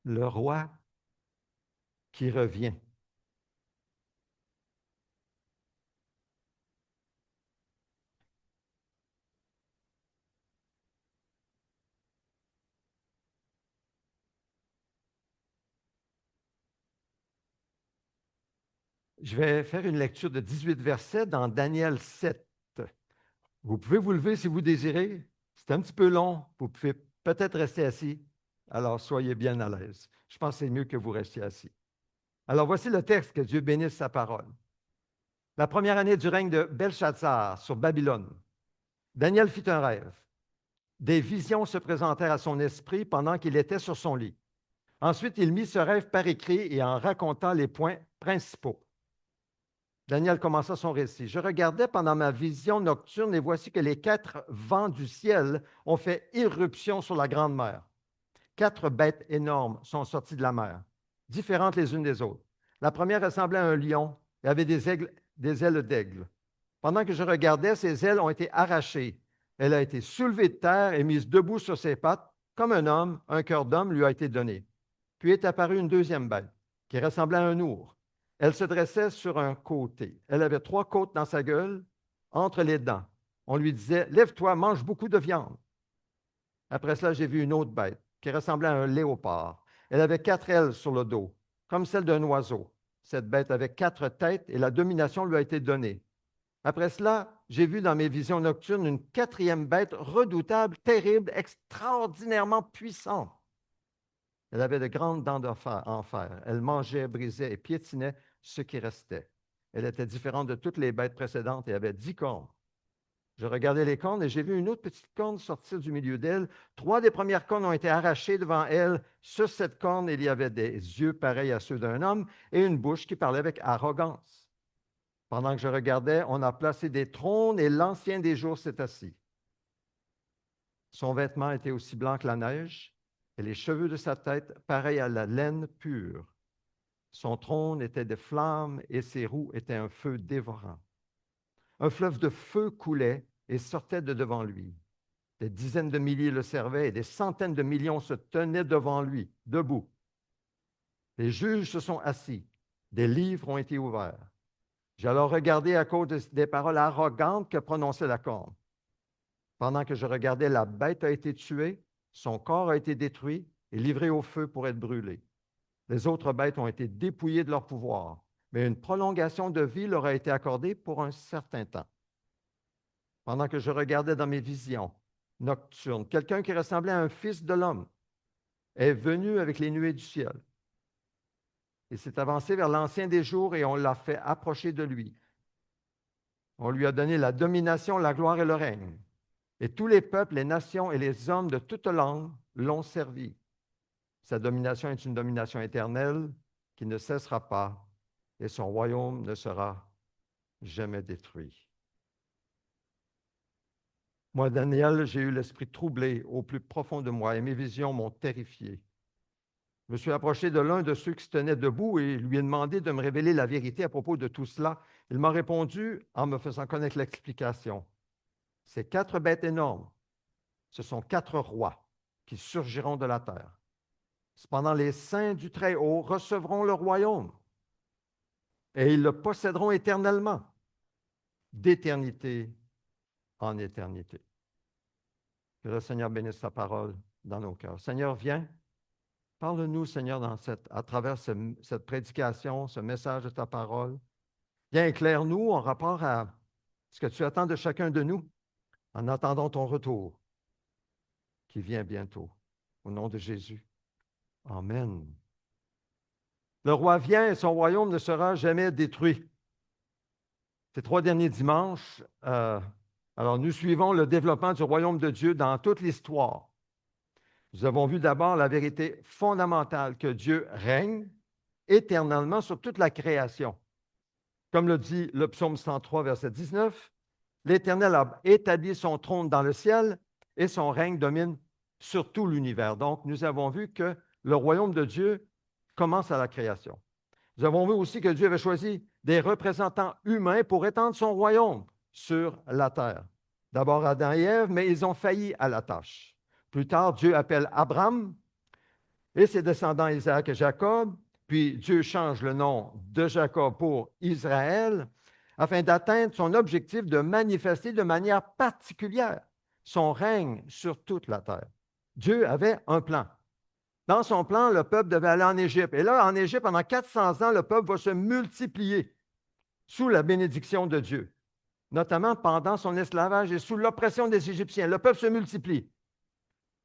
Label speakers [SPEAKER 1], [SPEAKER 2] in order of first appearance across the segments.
[SPEAKER 1] Le roi qui revient. Je vais faire une lecture de 18 versets dans Daniel 7. Vous pouvez vous lever si vous désirez. C'est un petit peu long. Vous pouvez peut-être rester assis. Alors, soyez bien à l'aise. Je pense que c'est mieux que vous restiez assis. Alors, voici le texte, que Dieu bénisse sa parole. La première année du règne de Belshazzar sur Babylone, Daniel fit un rêve. Des visions se présentèrent à son esprit pendant qu'il était sur son lit. Ensuite, il mit ce rêve par écrit et en raconta les points principaux. Daniel commença son récit. Je regardais pendant ma vision nocturne et voici que les 4 vents du ciel ont fait irruption sur la grande mer. 4 bêtes énormes sont sorties de la mer, différentes les unes des autres. La première ressemblait à un lion et avait des ailes d'aigle. Pendant que je regardais, ses ailes ont été arrachées. Elle a été soulevée de terre et mise debout sur ses pattes. Comme un homme, un cœur d'homme lui a été donné. Puis est apparue une deuxième bête qui ressemblait à un ours. Elle se dressait sur un côté. Elle avait 3 côtes dans sa gueule, entre les dents. On lui disait, lève-toi, mange beaucoup de viande. Après cela, j'ai vu une autre bête qui ressemblait à un léopard. Elle avait 4 ailes sur le dos, comme celle d'un oiseau. Cette bête avait 4 têtes et la domination lui a été donnée. Après cela, j'ai vu dans mes visions nocturnes une quatrième bête redoutable, terrible, extraordinairement puissante. Elle avait de grandes dents en fer. Elle mangeait, brisait et piétinait ce qui restait. Elle était différente de toutes les bêtes précédentes et avait 10 cornes. Je regardais les cornes et j'ai vu une autre petite corne sortir du milieu d'elle. 3 des premières cornes ont été arrachées devant elle. Sur cette corne, il y avait des yeux pareils à ceux d'un homme et une bouche qui parlait avec arrogance. Pendant que je regardais, on a placé des trônes et l'Ancien des jours s'est assis. Son vêtement était aussi blanc que la neige et les cheveux de sa tête pareils à la laine pure. Son trône était de flammes et ses roues étaient un feu dévorant. Un fleuve de feu coulait et sortait de devant lui. Des dizaines de milliers le servaient et des centaines de millions se tenaient devant lui, debout. Les juges se sont assis. Des livres ont été ouverts. J'ai alors regardé à cause des paroles arrogantes que prononçait la corne. Pendant que je regardais, la bête a été tuée, son corps a été détruit et livré au feu pour être brûlé. Les autres bêtes ont été dépouillées de leur pouvoir, mais une prolongation de vie leur a été accordée pour un certain temps. Pendant que je regardais dans mes visions nocturnes, quelqu'un qui ressemblait à un fils de l'homme est venu avec les nuées du ciel. Il s'est avancé vers l'Ancien des jours et on l'a fait approcher de lui. On lui a donné la domination, la gloire et le règne. Et tous les peuples, les nations et les hommes de toute langue l'ont servi. Sa domination est une domination éternelle qui ne cessera pas et son royaume ne sera jamais détruit. Moi, Daniel, j'ai eu l'esprit troublé au plus profond de moi et mes visions m'ont terrifié. Je me suis approché de l'un de ceux qui se tenaient debout et lui ai demandé de me révéler la vérité à propos de tout cela. Il m'a répondu en me faisant connaître l'explication. Ces 4 bêtes énormes, ce sont 4 rois qui surgiront de la terre. Cependant, les saints du Très-Haut recevront le royaume et ils le posséderont éternellement, d'éternité en éternité. Que le Seigneur bénisse sa parole dans nos cœurs. Seigneur, viens, parle-nous, Seigneur, à travers cette prédication, ce message de ta parole. Viens, éclaire-nous en rapport à ce que tu attends de chacun de nous en attendant ton retour qui vient bientôt. Au nom de Jésus. Amen. Le roi vient et son royaume ne sera jamais détruit. Ces 3 derniers dimanches, alors nous suivons le développement du royaume de Dieu dans toute l'histoire. Nous avons vu d'abord la vérité fondamentale que Dieu règne éternellement sur toute la création. Comme le dit le psaume 103, verset 19, l'Éternel a établi son trône dans le ciel et son règne domine sur tout l'univers. Donc, nous avons vu que le royaume de Dieu commence à la création. Nous avons vu aussi que Dieu avait choisi des représentants humains pour étendre son royaume sur la terre. D'abord Adam et Ève, mais ils ont failli à la tâche. Plus tard, Dieu appelle Abraham et ses descendants Isaac et Jacob. Puis Dieu change le nom de Jacob pour Israël afin d'atteindre son objectif de manifester de manière particulière son règne sur toute la terre. Dieu avait un plan. Dans son plan, le peuple devait aller en Égypte. Et là, en Égypte, pendant 400 ans, le peuple va se multiplier sous la bénédiction de Dieu, notamment pendant son esclavage et sous l'oppression des Égyptiens. Le peuple se multiplie.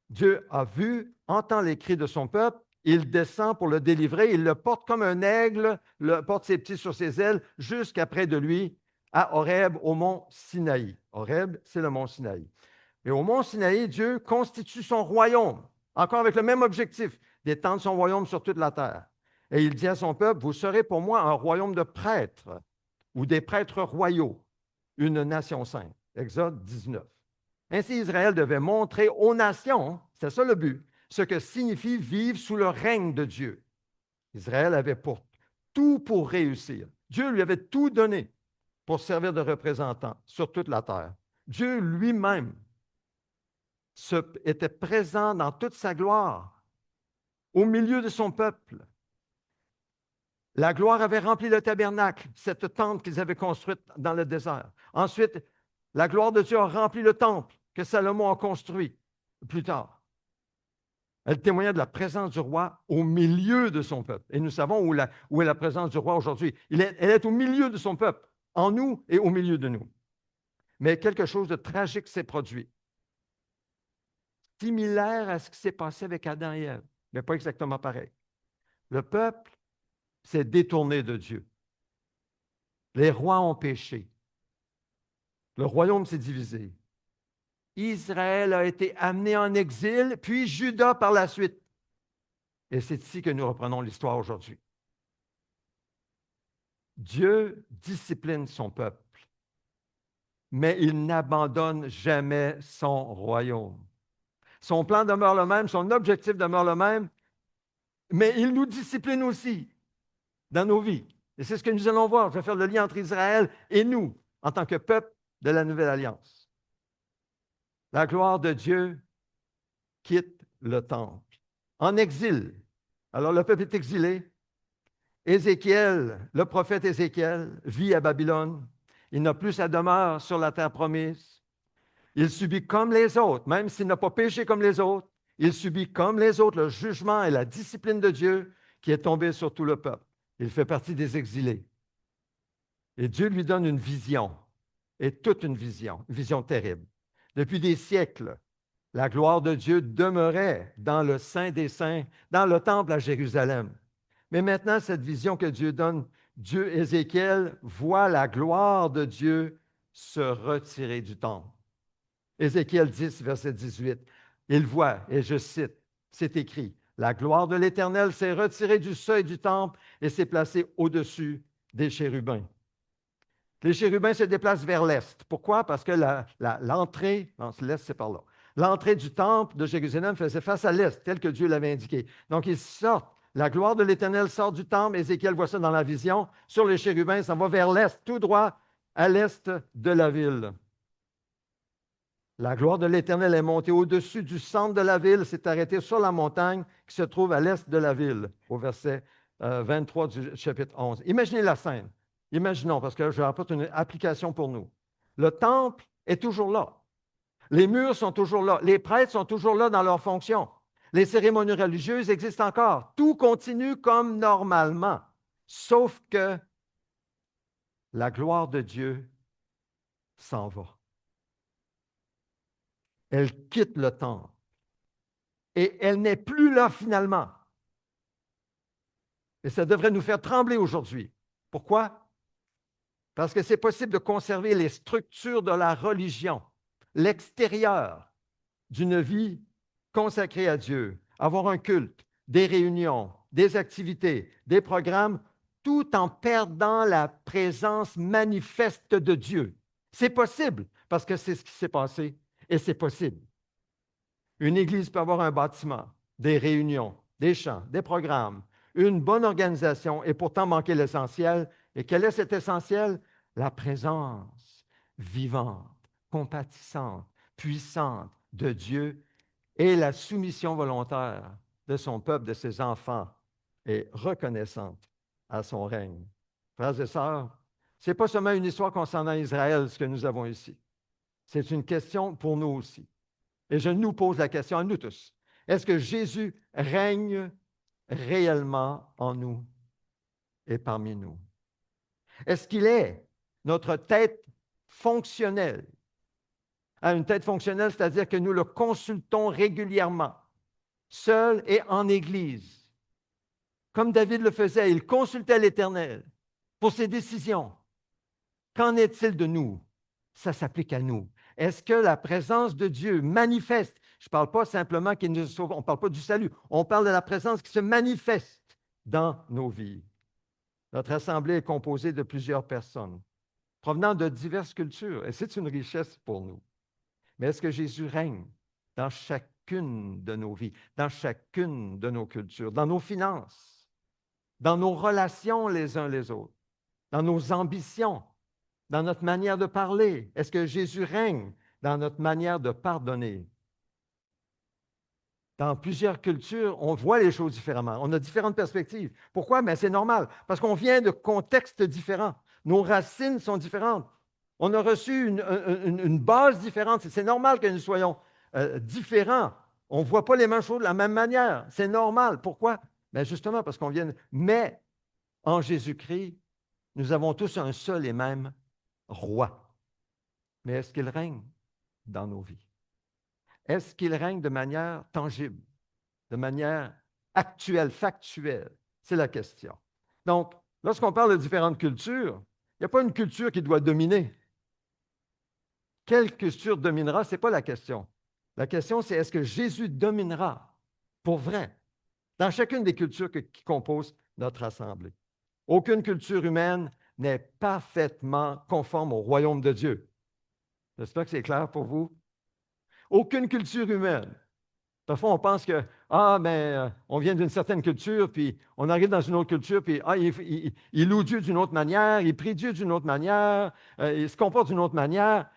[SPEAKER 1] Dieu a vu, entend les cris de son peuple, il descend pour le délivrer, il le porte comme un aigle, le porte ses petits sur ses ailes jusqu'à près de lui, à Horeb, au mont Sinaï. Horeb, c'est le mont Sinaï. Et au mont Sinaï, Dieu constitue son royaume, encore avec le même objectif, d'étendre son royaume sur toute la terre. Et il dit à son peuple, vous serez pour moi un royaume de prêtres ou des prêtres royaux, une nation sainte. Exode 19. Ainsi, Israël devait montrer aux nations, c'est ça le but, ce que signifie vivre sous le règne de Dieu. Israël avait tout pour réussir. Dieu lui avait tout donné pour servir de représentant sur toute la terre. Dieu lui-même était présent dans toute sa gloire au milieu de son peuple. La gloire avait rempli le tabernacle, cette tente qu'ils avaient construite dans le désert. Ensuite, la gloire de Dieu a rempli le temple que Salomon a construit plus tard. Elle témoignait de la présence du roi au milieu de son peuple. Et nous savons où est la présence du roi aujourd'hui. Elle est au milieu de son peuple, en nous et au milieu de nous. Mais quelque chose de tragique s'est produit. Similaire à ce qui s'est passé avec Adam et Ève, mais pas exactement pareil. Le peuple s'est détourné de Dieu. Les rois ont péché. Le royaume s'est divisé. Israël a été amené en exil, puis Juda par la suite. Et c'est ici que nous reprenons l'histoire aujourd'hui. Dieu discipline son peuple, mais il n'abandonne jamais son royaume. Son plan demeure le même, son objectif demeure le même, mais il nous discipline aussi dans nos vies. Et c'est ce que nous allons voir. Je vais faire le lien entre Israël et nous, en tant que peuple de la Nouvelle Alliance. La gloire de Dieu quitte le temple, en exil. Alors le peuple est exilé. Ézéchiel, le prophète Ézéchiel, vit à Babylone. Il n'a plus sa demeure sur la terre promise. Il subit comme les autres, même s'il n'a pas péché comme les autres, il subit comme les autres le jugement et la discipline de Dieu qui est tombé sur tout le peuple. Il fait partie des exilés. Et Dieu lui donne une vision, et toute une vision terrible. Depuis des siècles, la gloire de Dieu demeurait dans le Saint des Saints, dans le temple à Jérusalem. Mais maintenant, cette vision que Dieu donne, Dieu, Ézéchiel, voit la gloire de Dieu se retirer du temple. Ézéchiel 10, verset 18. Il voit, et je cite, c'est écrit, la gloire de l'Éternel s'est retirée du seuil du temple et s'est placée au-dessus des chérubins. Les chérubins se déplacent vers l'est. Pourquoi? Parce que l'entrée, l'est, c'est par là. L'entrée du temple de Jérusalem faisait face à l'est, tel que Dieu l'avait indiqué. Donc, ils sortent. La gloire de l'Éternel sort du temple. Ézéchiel voit ça dans la vision. Sur les chérubins, ça va vers l'est, tout droit à l'est de la ville. La gloire de l'Éternel est montée au-dessus du centre de la ville, s'est arrêtée sur la montagne qui se trouve à l'est de la ville, au verset 23 du chapitre 11. Imaginez la scène. Imaginons, parce que je rapporte une application pour nous. Le temple est toujours là. Les murs sont toujours là. Les prêtres sont toujours là dans leur fonction. Les cérémonies religieuses existent encore. Tout continue comme normalement, sauf que la gloire de Dieu s'en va. Elle quitte le temple et elle n'est plus là finalement. Et ça devrait nous faire trembler aujourd'hui. Pourquoi? Parce que c'est possible de conserver les structures de la religion, l'extérieur d'une vie consacrée à Dieu, avoir un culte, des réunions, des activités, des programmes, tout en perdant la présence manifeste de Dieu. C'est possible parce que c'est ce qui s'est passé et c'est possible. Une église peut avoir un bâtiment, des réunions, des chants, des programmes, une bonne organisation et pourtant manquer l'essentiel. Et quel est cet essentiel? La présence vivante, compatissante, puissante de Dieu et la soumission volontaire de son peuple, de ses enfants, est reconnaissante à son règne. Frères et sœurs, ce n'est pas seulement une histoire concernant Israël, ce que nous avons ici. C'est une question pour nous aussi. Et je nous pose la question à nous tous. Est-ce que Jésus règne réellement en nous et parmi nous? Est-ce qu'il est notre tête fonctionnelle? Une tête fonctionnelle, c'est-à-dire que nous le consultons régulièrement, seul et en Église. Comme David le faisait, il consultait l'Éternel pour ses décisions. Qu'en est-il de nous? Ça s'applique à nous. Est-ce que la présence de Dieu manifeste? Je ne parle pas simplement qu'il nous sauve, on ne parle pas du salut, on parle de la présence qui se manifeste dans nos vies. Notre assemblée est composée de plusieurs personnes, provenant de diverses cultures, et c'est une richesse pour nous. Mais est-ce que Jésus règne dans chacune de nos vies, dans chacune de nos cultures, dans nos finances, dans nos relations les uns les autres, dans nos ambitions, dans notre manière de parler? Est-ce que Jésus règne dans notre manière de pardonner? Dans plusieurs cultures, on voit les choses différemment. On a différentes perspectives. Pourquoi? Mais c'est normal, parce qu'on vient de contextes différents. Nos racines sont différentes. On a reçu une base différente. C'est normal que nous soyons différents. On ne voit pas les mêmes choses de la même manière. C'est normal. Pourquoi? Bien justement parce qu'on vient... Mais en Jésus-Christ, nous avons tous un seul et même roi. Mais est-ce qu'il règne dans nos vies? Est-ce qu'il règne de manière tangible, de manière actuelle, factuelle? C'est la question. Donc, lorsqu'on parle de différentes cultures, il n'y a pas une culture qui doit dominer. Quelle culture dominera? Ce n'est pas la question. La question, c'est est-ce que Jésus dominera pour vrai dans chacune des cultures qui composent notre assemblée? Aucune culture humaine n'est parfaitement conforme au royaume de Dieu. J'espère que c'est clair pour vous. Aucune culture humaine. Parfois, on pense que, on vient d'une certaine culture, puis on arrive dans une autre culture, puis il loue Dieu d'une autre manière, il prie Dieu d'une autre manière, il se comporte d'une autre manière.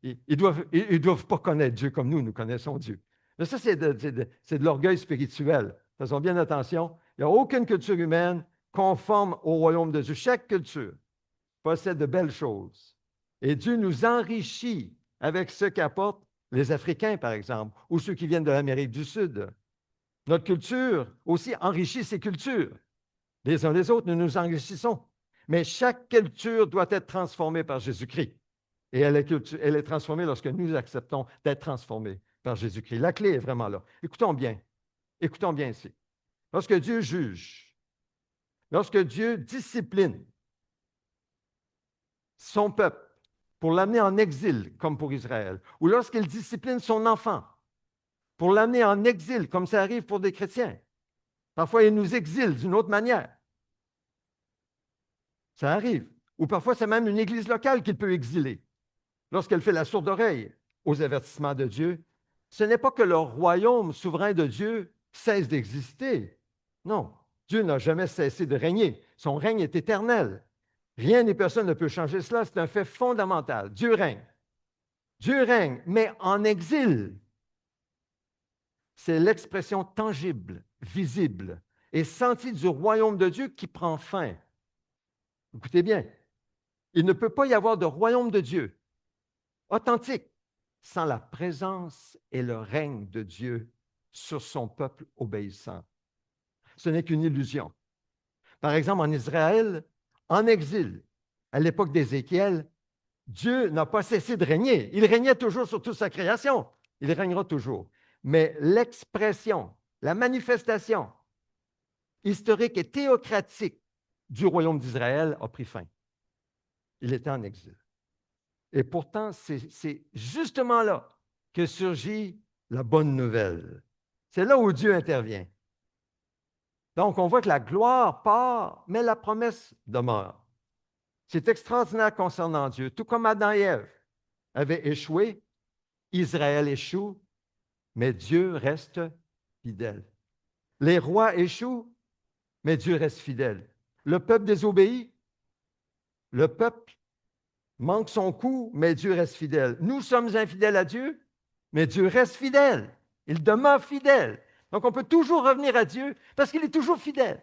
[SPEAKER 1] Ils ne doivent pas connaître Dieu comme nous connaissons Dieu. Mais ça, c'est de l'orgueil spirituel. Faisons bien attention. Il n'y a aucune culture humaine conforme au royaume de Dieu. Chaque culture possède de belles choses. Et Dieu nous enrichit avec ce qu'apportent les Africains, par exemple, ou ceux qui viennent de l'Amérique du Sud. Notre culture aussi enrichit ces cultures. Les uns les autres, nous nous enrichissons. Mais chaque culture doit être transformée par Jésus-Christ. Et elle est transformée lorsque nous acceptons d'être transformés par Jésus-Christ. La clé est vraiment là. Écoutons bien ici. Lorsque Dieu juge, lorsque Dieu discipline son peuple pour l'amener en exil, comme pour Israël, ou lorsqu'il discipline son enfant pour l'amener en exil, comme ça arrive pour des chrétiens. Parfois, il nous exile d'une autre manière. Ça arrive. Ou parfois, c'est même une église locale qu'il peut exiler. Lorsqu'elle fait la sourde oreille aux avertissements de Dieu, ce n'est pas que le royaume souverain de Dieu cesse d'exister. Non, Dieu n'a jamais cessé de régner. Son règne est éternel. Rien ni personne ne peut changer cela. C'est un fait fondamental. Dieu règne. Dieu règne, mais en exil. C'est l'expression tangible, visible et sentie du royaume de Dieu qui prend fin. Écoutez bien, il ne peut pas y avoir de royaume de Dieu authentique sans la présence et le règne de Dieu sur son peuple obéissant. Ce n'est qu'une illusion. Par exemple, en Israël, en exil, à l'époque d'Ézéchiel, Dieu n'a pas cessé de régner. Il régnait toujours sur toute sa création. Il régnera toujours. Mais l'expression, la manifestation historique et théocratique du royaume d'Israël a pris fin. Il était en exil. Et pourtant, c'est justement là que surgit la bonne nouvelle. C'est là où Dieu intervient. Donc, on voit que la gloire part, mais la promesse demeure. C'est extraordinaire concernant Dieu. Tout comme Adam et Ève avaient échoué, Israël échoue, mais Dieu reste fidèle. Les rois échouent, mais Dieu reste fidèle. Le peuple désobéit, le peuple manque son coup, mais Dieu reste fidèle. Nous sommes infidèles à Dieu, mais Dieu reste fidèle. Il demeure fidèle. Donc, on peut toujours revenir à Dieu parce qu'il est toujours fidèle.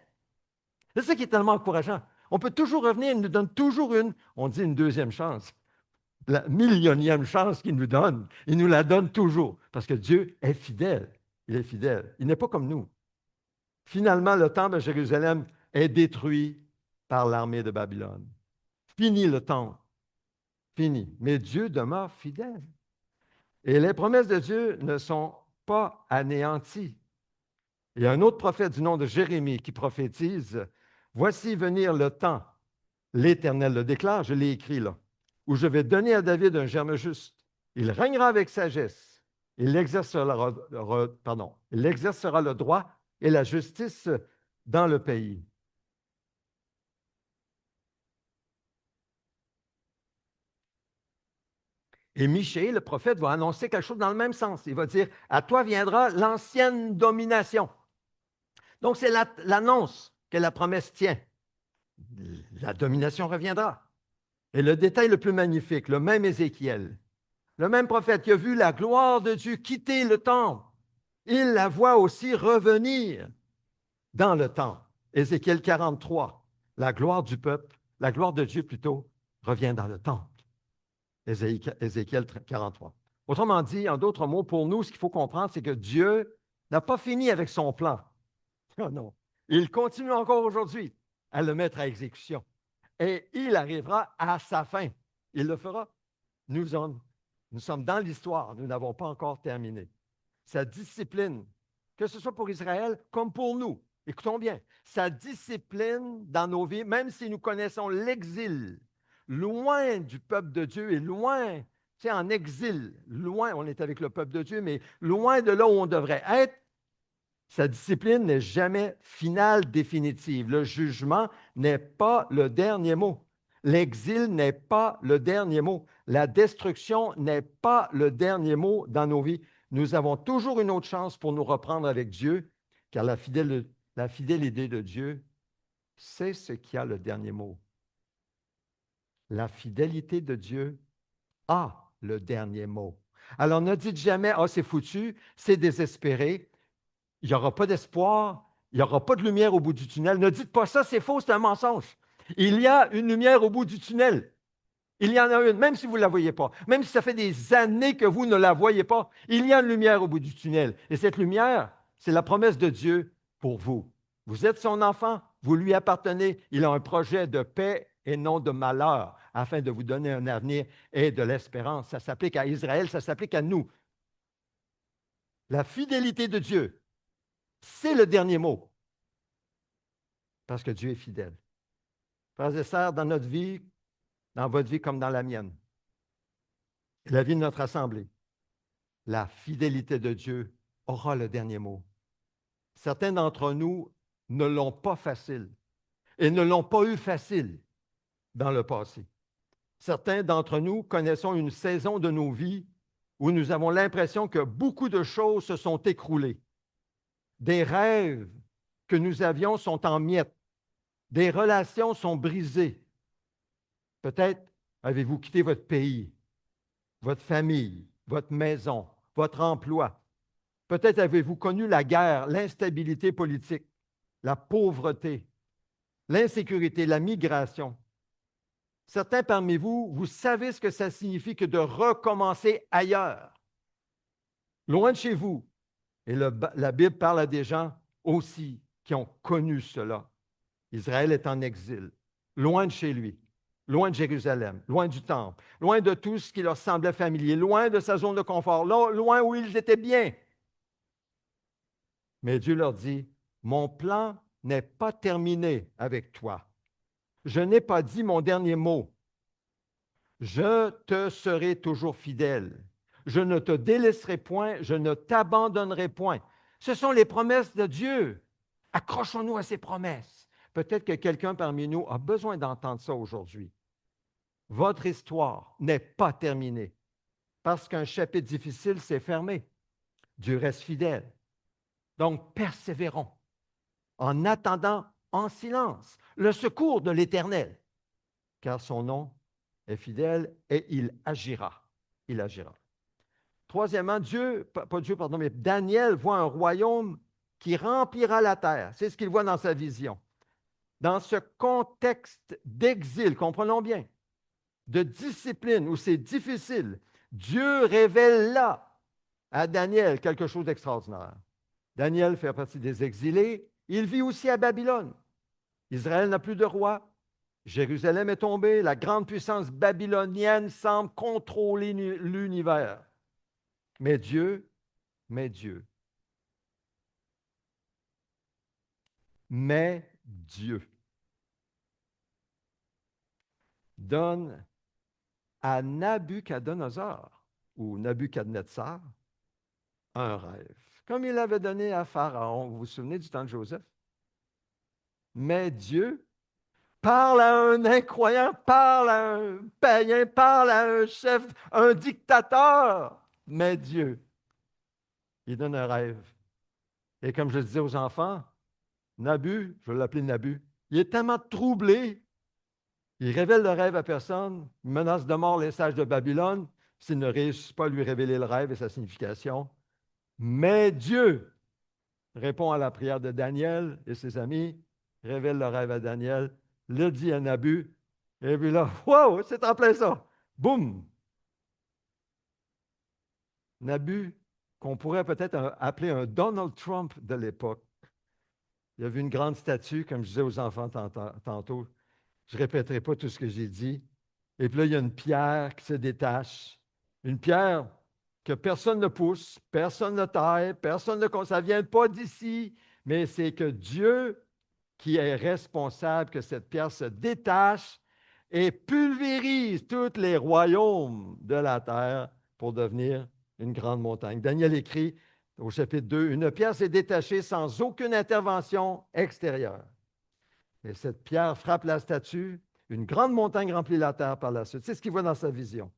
[SPEAKER 1] C'est ça qui est tellement encourageant. On peut toujours revenir, il nous donne toujours on dit une deuxième chance, la millionième chance qu'il nous donne. Il nous la donne toujours parce que Dieu est fidèle. Il est fidèle. Il n'est pas comme nous. Finalement, le temple de Jérusalem est détruit par l'armée de Babylone. Fini le temple. Fini. Mais Dieu demeure fidèle. Et les promesses de Dieu ne sont pas anéanties. Il y a un autre prophète du nom de Jérémie qui prophétise, « Voici venir le temps, l'Éternel le déclare, je l'ai écrit là, où je vais donner à David un germe juste. Il régnera avec sagesse. Il exercera le droit et la justice dans le pays. » Et Michée, le prophète, va annoncer quelque chose dans le même sens. Il va dire, « À toi viendra l'ancienne domination. » Donc, c'est l'annonce que la promesse tient. La domination reviendra. Et le détail le plus magnifique, le même Ézéchiel, le même prophète qui a vu la gloire de Dieu quitter le temple, il la voit aussi revenir dans le temple. Ézéchiel 43, la gloire du peuple, la gloire de Dieu plutôt, revient dans le temple. Ézéchiel 43. Autrement dit, en d'autres mots, pour nous, ce qu'il faut comprendre, c'est que Dieu n'a pas fini avec son plan. Oh non, il continue encore aujourd'hui à le mettre à exécution. Et il arrivera à sa fin. Il le fera. Nous sommes dans l'histoire. Nous n'avons pas encore terminé. Sa discipline, que ce soit pour Israël comme pour nous, écoutons bien, sa discipline dans nos vies, même si nous connaissons l'exil, loin du peuple de Dieu et loin, tu sais, en exil, loin, on est avec le peuple de Dieu, mais loin de là où on devrait être, sa discipline n'est jamais finale, définitive. Le jugement n'est pas le dernier mot. L'exil n'est pas le dernier mot. La destruction n'est pas le dernier mot dans nos vies. Nous avons toujours une autre chance pour nous reprendre avec Dieu, car la fidélité de Dieu, c'est ce qui a le dernier mot. La fidélité de Dieu a le dernier mot. Alors ne dites jamais, « Ah, c'est foutu, c'est désespéré. » Il n'y aura pas d'espoir, il n'y aura pas de lumière au bout du tunnel. Ne dites pas ça, c'est faux, c'est un mensonge. Il y a une lumière au bout du tunnel. Il y en a une, même si vous ne la voyez pas, même si ça fait des années que vous ne la voyez pas, il y a une lumière au bout du tunnel. Et cette lumière, c'est la promesse de Dieu pour vous. Vous êtes son enfant, vous lui appartenez. Il a un projet de paix et non de malheur, afin de vous donner un avenir et de l'espérance. Ça s'applique à Israël, ça s'applique à nous. La fidélité de Dieu, c'est le dernier mot. Parce que Dieu est fidèle. Frères et sœurs, dans notre vie, dans votre vie comme dans la mienne, et la vie de notre assemblée, la fidélité de Dieu aura le dernier mot. Certains d'entre nous ne l'ont pas facile et ne l'ont pas eu facile dans le passé. Certains d'entre nous connaissons une saison de nos vies où nous avons l'impression que beaucoup de choses se sont écroulées. Des rêves que nous avions sont en miettes. Des relations sont brisées. Peut-être avez-vous quitté votre pays, votre famille, votre maison, votre emploi. Peut-être avez-vous connu la guerre, l'instabilité politique, la pauvreté, l'insécurité, la migration. Certains parmi vous, vous savez ce que ça signifie que de recommencer ailleurs, loin de chez vous. Et la Bible parle à des gens aussi qui ont connu cela. Israël est en exil, loin de chez lui, loin de Jérusalem, loin du temple, loin de tout ce qui leur semblait familier, loin de sa zone de confort, loin où ils étaient bien. Mais Dieu leur dit, « Mon plan n'est pas terminé avec toi. Je n'ai pas dit mon dernier mot. Je te serai toujours fidèle. Je ne te délaisserai point, je ne t'abandonnerai point. » Ce sont les promesses de Dieu. Accrochons-nous à ces promesses. Peut-être que quelqu'un parmi nous a besoin d'entendre ça aujourd'hui. Votre histoire n'est pas terminée parce qu'un chapitre difficile s'est fermé. Dieu reste fidèle. Donc, persévérons en attendant en silence le secours de l'Éternel, car son nom est fidèle et il agira. Il agira. Troisièmement, mais Daniel voit un royaume qui remplira la terre. C'est ce qu'il voit dans sa vision. Dans ce contexte d'exil, comprenons bien, de discipline où c'est difficile, Dieu révèle là à Daniel quelque chose d'extraordinaire. Daniel fait partie des exilés. Il vit aussi à Babylone. Israël n'a plus de roi. Jérusalem est tombée. La grande puissance babylonienne semble contrôler l'univers. Mais Dieu, mais Dieu, mais Dieu donne à Nabuchodonosor ou Nabuchodonosor un rêve, comme il avait donné à Pharaon. Vous vous souvenez du temps de Joseph? Mais Dieu parle à un incroyant, parle à un païen, parle à un chef, un dictateur. Mais Dieu, il donne un rêve. Et comme je le disais aux enfants, Nabu, je vais l'appeler Nabu, il est tellement troublé, il révèle le rêve à personne, il menace de mort les sages de Babylone s'il ne réussit pas à lui révéler le rêve et sa signification. Mais Dieu répond à la prière de Daniel et ses amis, révèle le rêve à Daniel, le dit à Nabu, et puis là, wow, c'est en plein ça. Boum! Nabu, qu'on pourrait peut-être appeler un Donald Trump de l'époque. Il y avait une grande statue, comme je disais aux enfants tantôt. Je ne répéterai pas tout ce que j'ai dit. Et puis là, il y a une pierre qui se détache. Une pierre que personne ne pousse, personne ne taille, personne ne... Ça ne vient pas d'ici, mais c'est que Dieu qui est responsable que cette pierre se détache et pulvérise tous les royaumes de la terre pour devenir une grande montagne. Daniel écrit au chapitre 2, une pierre s'est détachée sans aucune intervention extérieure. Et cette pierre frappe la statue, une grande montagne remplit la terre par la suite. C'est ce qu'il voit dans sa vision.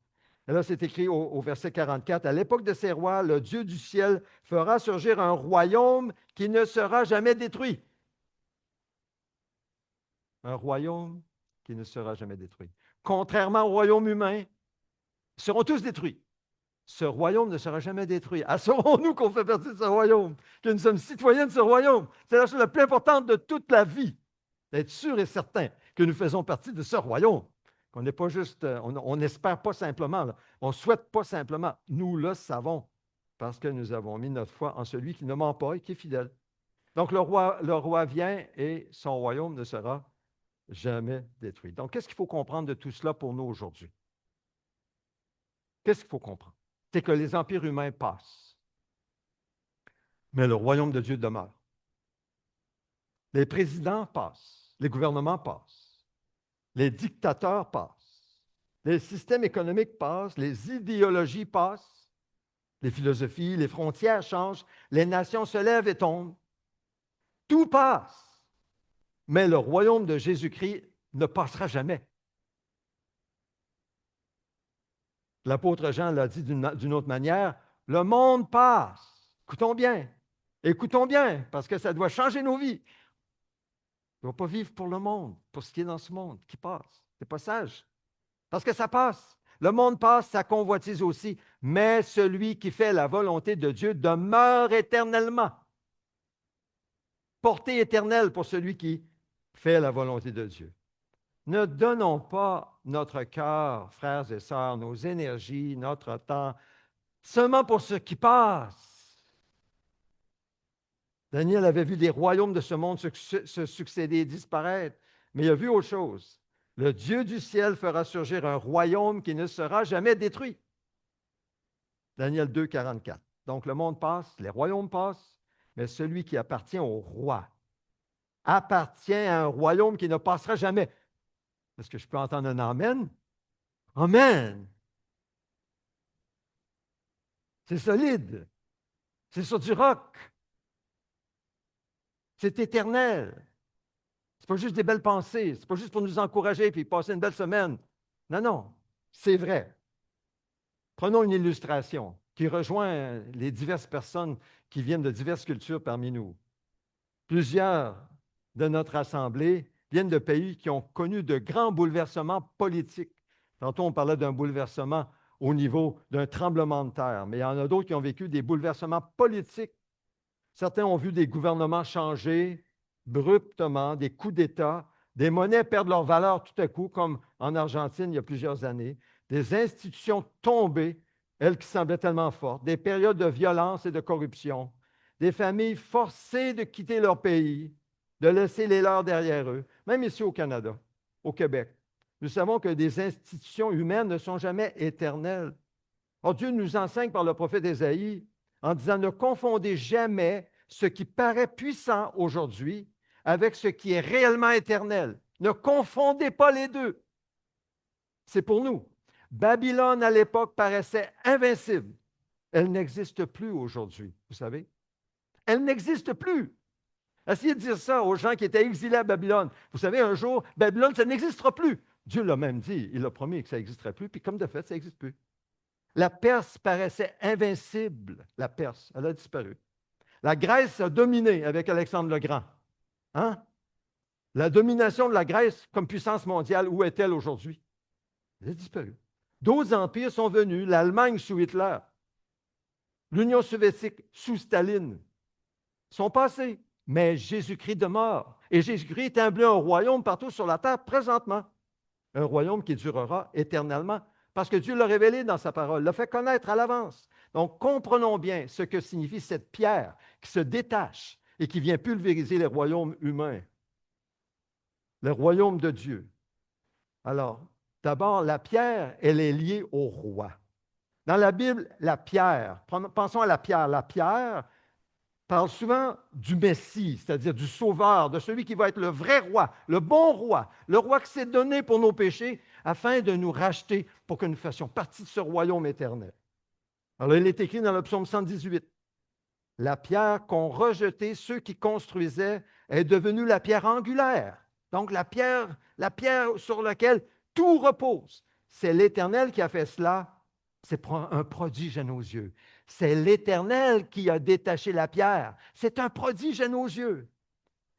[SPEAKER 1] Et là, c'est écrit au verset 44, à l'époque de ces rois, le Dieu du ciel fera surgir un royaume qui ne sera jamais détruit. Un royaume qui ne sera jamais détruit. Contrairement au royaume humain, ils seront tous détruits. Ce royaume ne sera jamais détruit. Assurons-nous qu'on fait partie de ce royaume, que nous sommes citoyens de ce royaume. C'est la chose la plus importante de toute la vie, d'être sûr et certain que nous faisons partie de ce royaume. Qu'on n'est pas juste, on n'espère pas simplement, là. On ne souhaite pas simplement. Nous le savons parce que nous avons mis notre foi en celui qui ne ment pas et qui est fidèle. Donc le roi vient et son royaume ne sera jamais détruit. Donc, qu'est-ce qu'il faut comprendre de tout cela pour nous aujourd'hui? Qu'est-ce qu'il faut comprendre? C'est que les empires humains passent, mais le royaume de Dieu demeure. Les présidents passent, les gouvernements passent, les dictateurs passent, les systèmes économiques passent, les idéologies passent, les philosophies, les frontières changent, les nations se lèvent et tombent. Tout passe, mais le royaume de Jésus-Christ ne passera jamais. L'apôtre Jean l'a dit d'une autre manière, le monde passe. Écoutons bien, parce que ça doit changer nos vies. On ne doit pas vivre pour le monde, pour ce qui est dans ce monde, qui passe. Ce n'est pas sage, parce que ça passe. Le monde passe, ça convoitise aussi, mais celui qui fait la volonté de Dieu demeure éternellement. Portée éternelle pour celui qui fait la volonté de Dieu. Ne donnons pas notre cœur, frères et sœurs, nos énergies, notre temps, seulement pour ce qui passe. Daniel avait vu des royaumes de ce monde se succéder et disparaître, mais il a vu autre chose. Le Dieu du ciel fera surgir un royaume qui ne sera jamais détruit. Daniel 2, 44. Donc le monde passe, les royaumes passent, mais celui qui appartient au roi appartient à un royaume qui ne passera jamais. Est-ce que je peux entendre un amen? Amen! C'est solide. C'est sur du roc. C'est éternel. Ce n'est pas juste des belles pensées. Ce n'est pas juste pour nous encourager et passer une belle semaine. Non, non. C'est vrai. Prenons une illustration qui rejoint les diverses personnes qui viennent de diverses cultures parmi nous. Plusieurs de notre assemblée viennent de pays qui ont connu de grands bouleversements politiques. Tantôt, on parlait d'un bouleversement au niveau d'un tremblement de terre, mais il y en a d'autres qui ont vécu des bouleversements politiques Certains ont vu des gouvernements changer abruptement, des coups d'État, des monnaies perdre leur valeur tout à coup, comme en Argentine il y a plusieurs années, des institutions tomber, elles qui semblaient tellement fortes, des périodes de violence et de corruption, des familles forcées de quitter leur pays, de laisser les leurs derrière eux, même ici au Canada, au Québec. Nous savons que des institutions humaines ne sont jamais éternelles. Or, Dieu nous enseigne par le prophète Ésaïe en disant, ne confondez jamais ce qui paraît puissant aujourd'hui avec ce qui est réellement éternel. Ne confondez pas les deux. C'est pour nous. Babylone, à l'époque, paraissait invincible. Elle n'existe plus aujourd'hui, vous savez. Elle n'existe plus. Essayez de dire ça aux gens qui étaient exilés à Babylone. Vous savez, un jour, Babylone, ça n'existera plus. Dieu l'a même dit. Il a promis que ça n'existerait plus, puis comme de fait, ça n'existe plus. La Perse paraissait invincible. La Perse, elle a disparu. La Grèce a dominé avec Alexandre le Grand. Hein? La domination de la Grèce comme puissance mondiale, où est-elle aujourd'hui? Elle a disparu. D'autres empires sont venus, l'Allemagne sous Hitler, l'Union soviétique sous Staline, sont passés. Mais Jésus-Christ demeure. Et Jésus-Christ établit un royaume partout sur la terre présentement. Un royaume qui durera éternellement. Parce que Dieu l'a révélé dans sa parole, l'a fait connaître à l'avance. Donc, comprenons bien ce que signifie cette pierre qui se détache et qui vient pulvériser les royaumes humains, le royaume de Dieu. Alors, d'abord, la pierre, elle est liée au roi. Dans la Bible, la pierre, pensons à la pierre parle souvent du Messie, c'est-à-dire du Sauveur, de celui qui va être le vrai roi, le bon roi, le roi qui s'est donné pour nos péchés afin de nous racheter pour que nous fassions partie de ce royaume éternel. Alors, il est écrit dans le psaume 118, « La pierre qu'ont rejetée ceux qui construisaient est devenue la pierre angulaire. » Donc, la pierre sur laquelle tout repose. C'est l'Éternel qui a fait cela. C'est un prodige à nos yeux. C'est l'Éternel qui a détaché la pierre. C'est un prodige à nos yeux.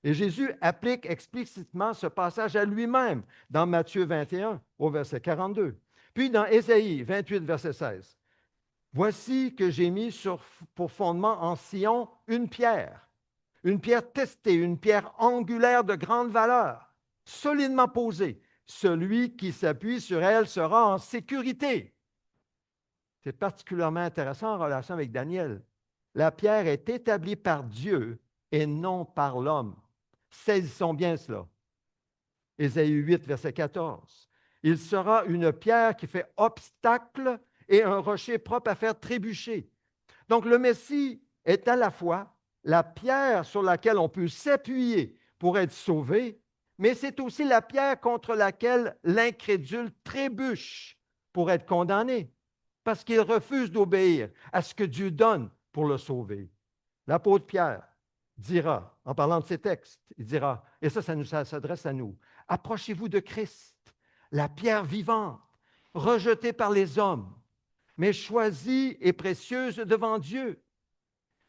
[SPEAKER 1] Et Jésus applique explicitement ce passage à lui-même dans Matthieu 21 au verset 42. Puis dans Ésaïe 28, verset 16. « Voici que j'ai mis pour fondement en Sion une pierre testée, une pierre angulaire de grande valeur, solidement posée. Celui qui s'appuie sur elle sera en sécurité. » C'est particulièrement intéressant en relation avec Daniel. La pierre est établie par Dieu et non par l'homme. Saisissons bien cela. Ésaïe 8, verset 14. Il sera une pierre qui fait obstacle et un rocher propre à faire trébucher. Donc le Messie est à la fois la pierre sur laquelle on peut s'appuyer pour être sauvé, mais c'est aussi la pierre contre laquelle l'incrédule trébuche pour être condamné, parce qu'il refuse d'obéir à ce que Dieu donne pour le sauver. L'apôtre Pierre dira, en parlant de ces textes, il dira, et ça s'adresse à nous, « Approchez-vous de Christ, la pierre vivante, rejetée par les hommes, mais choisie et précieuse devant Dieu.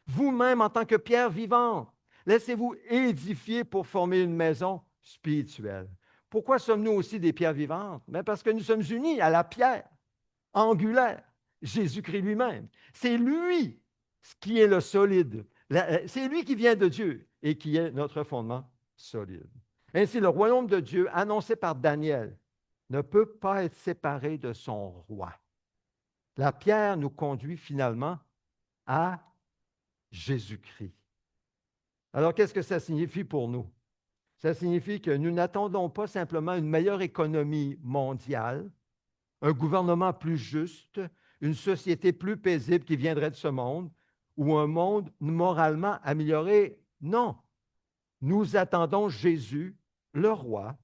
[SPEAKER 1] Vous-même, en tant que pierre vivante, laissez-vous édifier pour former une maison spirituelle. » Pourquoi sommes-nous aussi des pierres vivantes? Bien parce que nous sommes unis à la pierre angulaire, Jésus-Christ lui-même. C'est lui qui est le solide. C'est lui qui vient de Dieu et qui est notre fondement solide. Ainsi, le royaume de Dieu, annoncé par Daniel, ne peut pas être séparé de son roi. La pierre nous conduit finalement à Jésus-Christ. Alors, qu'est-ce que ça signifie pour nous? Ça signifie que nous n'attendons pas simplement une meilleure économie mondiale, un gouvernement plus juste, une société plus paisible qui viendrait de ce monde, ou un monde moralement amélioré. Non. Nous attendons Jésus, le roi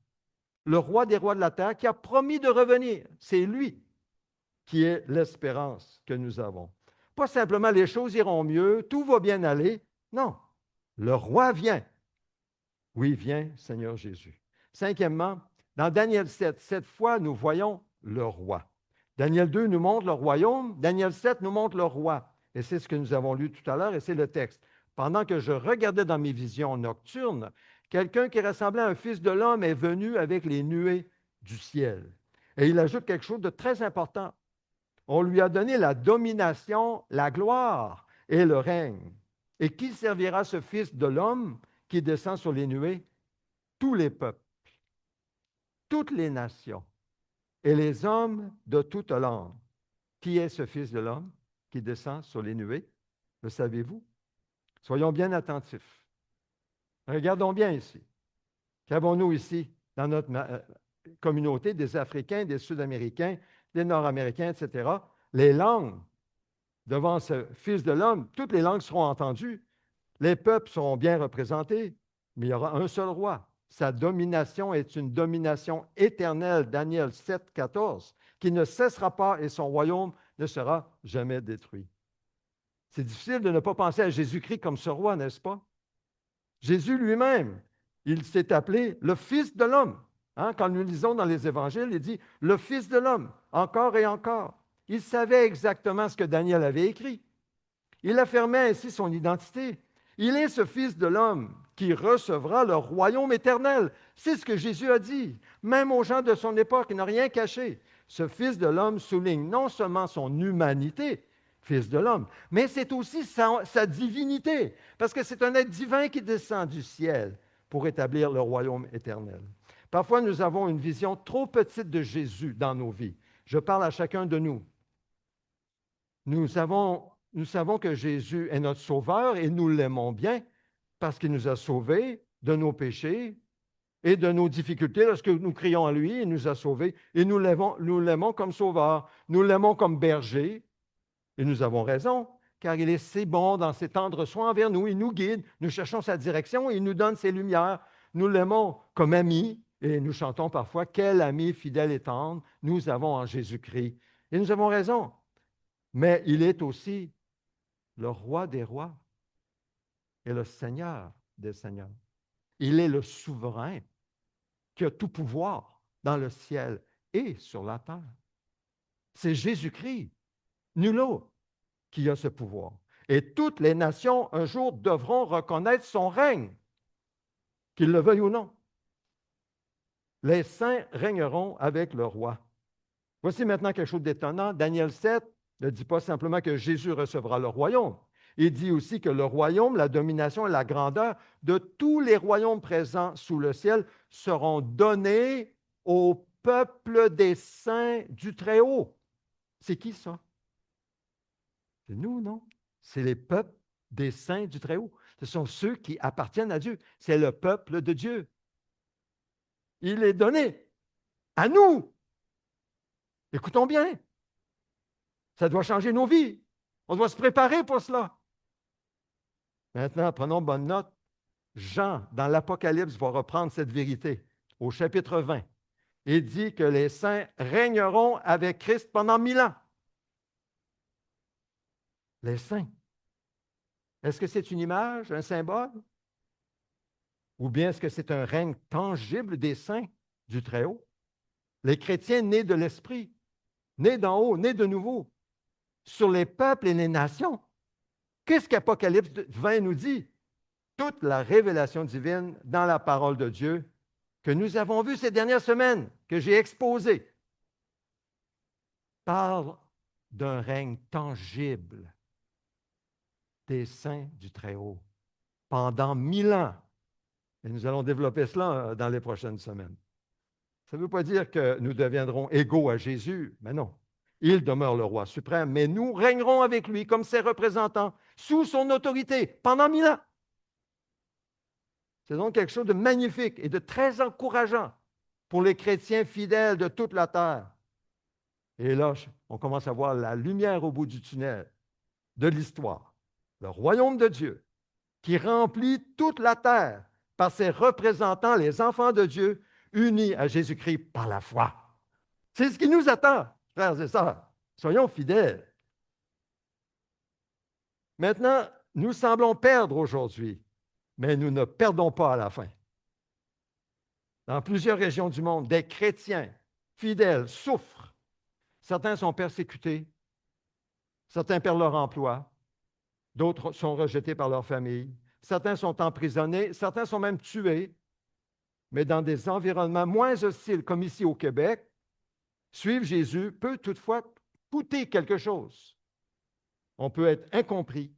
[SPEAKER 1] des rois de la terre, qui a promis de revenir. C'est lui qui est l'espérance que nous avons. Pas simplement les choses iront mieux, tout va bien aller. Non, le roi vient. Oui, viens, Seigneur Jésus. Cinquièmement, dans Daniel 7, cette fois, nous voyons le roi. Daniel 2 nous montre le royaume, Daniel 7 nous montre le roi. Et c'est ce que nous avons lu tout à l'heure, et c'est le texte. Pendant que je regardais dans mes visions nocturnes, quelqu'un qui ressemblait à un fils de l'homme est venu avec les nuées du ciel. Et il ajoute quelque chose de très important. On lui a donné la domination, la gloire et le règne. Et qui servira ce Fils de l'homme qui descend sur les nuées? Tous les peuples, toutes les nations et les hommes de toute langue. Qui est ce Fils de l'homme qui descend sur les nuées? Le savez-vous? Soyons bien attentifs. Regardons bien ici. Qu'avons-nous ici dans notre communauté des Africains, des Sud-Américains, des Nord-Américains, etc.? Les langues devant ce Fils de l'homme, toutes les langues seront entendues. Les peuples seront bien représentés, mais il y aura un seul roi. Sa domination est une domination éternelle, Daniel 7, 14, qui ne cessera pas et son royaume ne sera jamais détruit. C'est difficile de ne pas penser à Jésus-Christ comme ce roi, n'est-ce pas? Jésus lui-même, il s'est appelé le Fils de l'homme. Hein? Quand nous lisons dans les évangiles, il dit le Fils de l'homme, encore et encore. Il savait exactement ce que Daniel avait écrit. Il affirmait ainsi son identité. Il est ce Fils de l'homme qui recevra le royaume éternel. C'est ce que Jésus a dit. Même aux gens de son époque, il n'a rien caché. Ce Fils de l'homme souligne non seulement son humanité, Fils de l'homme, mais c'est aussi sa divinité, parce que c'est un être divin qui descend du ciel pour établir le royaume éternel. Parfois, nous avons une vision trop petite de Jésus dans nos vies. Je parle à chacun de nous. Nous savons que Jésus est notre Sauveur et nous l'aimons bien parce qu'il nous a sauvés de nos péchés et de nos difficultés. Lorsque nous crions à lui, il nous a sauvés et nous l'aimons comme Sauveur. Nous l'aimons comme berger et nous avons raison car il est si bon dans ses tendres soins envers nous. Il nous guide, nous cherchons sa direction et il nous donne ses lumières. Nous l'aimons comme ami et nous chantons parfois « Quel ami fidèle et tendre nous avons en Jésus-Christ ». Et nous avons raison. Mais il est aussi le roi des rois et le Seigneur des seigneurs. Il est le souverain qui a tout pouvoir dans le ciel et sur la terre. C'est Jésus-Christ, nul autre, qui a ce pouvoir. Et toutes les nations, un jour, devront reconnaître son règne, qu'ils le veuillent ou non. Les saints régneront avec le roi. Voici maintenant quelque chose d'étonnant. Daniel 7 ne dit pas simplement que Jésus recevra le royaume. Il dit aussi que le royaume, la domination et la grandeur de tous les royaumes présents sous le ciel seront donnés au peuple des saints du Très-Haut. C'est qui ça? C'est nous, non? C'est les peuples des saints du Très-Haut. Ce sont ceux qui appartiennent à Dieu. C'est le peuple de Dieu. Il est donné à nous. Écoutons bien. Ça doit changer nos vies. On doit se préparer pour cela. Maintenant, prenons bonne note. Jean, dans l'Apocalypse, va reprendre cette vérité au chapitre 20. Il dit que les saints régneront avec Christ pendant 1000 ans. Les saints. Est-ce que c'est une image, un symbole? Ou bien est-ce que c'est un règne tangible des saints du Très-Haut? Les chrétiens nés de l'Esprit, nés d'en haut, nés de nouveau, sur les peuples et les nations. Qu'est-ce qu'Apocalypse 20 nous dit? Toute la révélation divine dans la parole de Dieu que nous avons vue ces dernières semaines, que j'ai exposée, parle d'un règne tangible des saints du Très-Haut pendant 1000 ans. Et nous allons développer cela dans les prochaines semaines. Ça ne veut pas dire que nous deviendrons égaux à Jésus, mais non. Il demeure le roi suprême, mais nous régnerons avec lui comme ses représentants, sous son autorité, pendant 1000 ans. C'est donc quelque chose de magnifique et de très encourageant pour les chrétiens fidèles de toute la terre. Et là, on commence à voir la lumière au bout du tunnel de l'histoire. Le royaume de Dieu qui remplit toute la terre par ses représentants, les enfants de Dieu, unis à Jésus-Christ par la foi. C'est ce qui nous attend, frères et sœurs. Soyons fidèles. Maintenant, nous semblons perdre aujourd'hui, mais nous ne perdons pas à la fin. Dans plusieurs régions du monde, des chrétiens fidèles souffrent. Certains sont persécutés, certains perdent leur emploi, d'autres sont rejetés par leur famille, certains sont emprisonnés, certains sont même tués, mais dans des environnements moins hostiles, comme ici au Québec, suivre Jésus peut toutefois coûter quelque chose. On peut être incompris,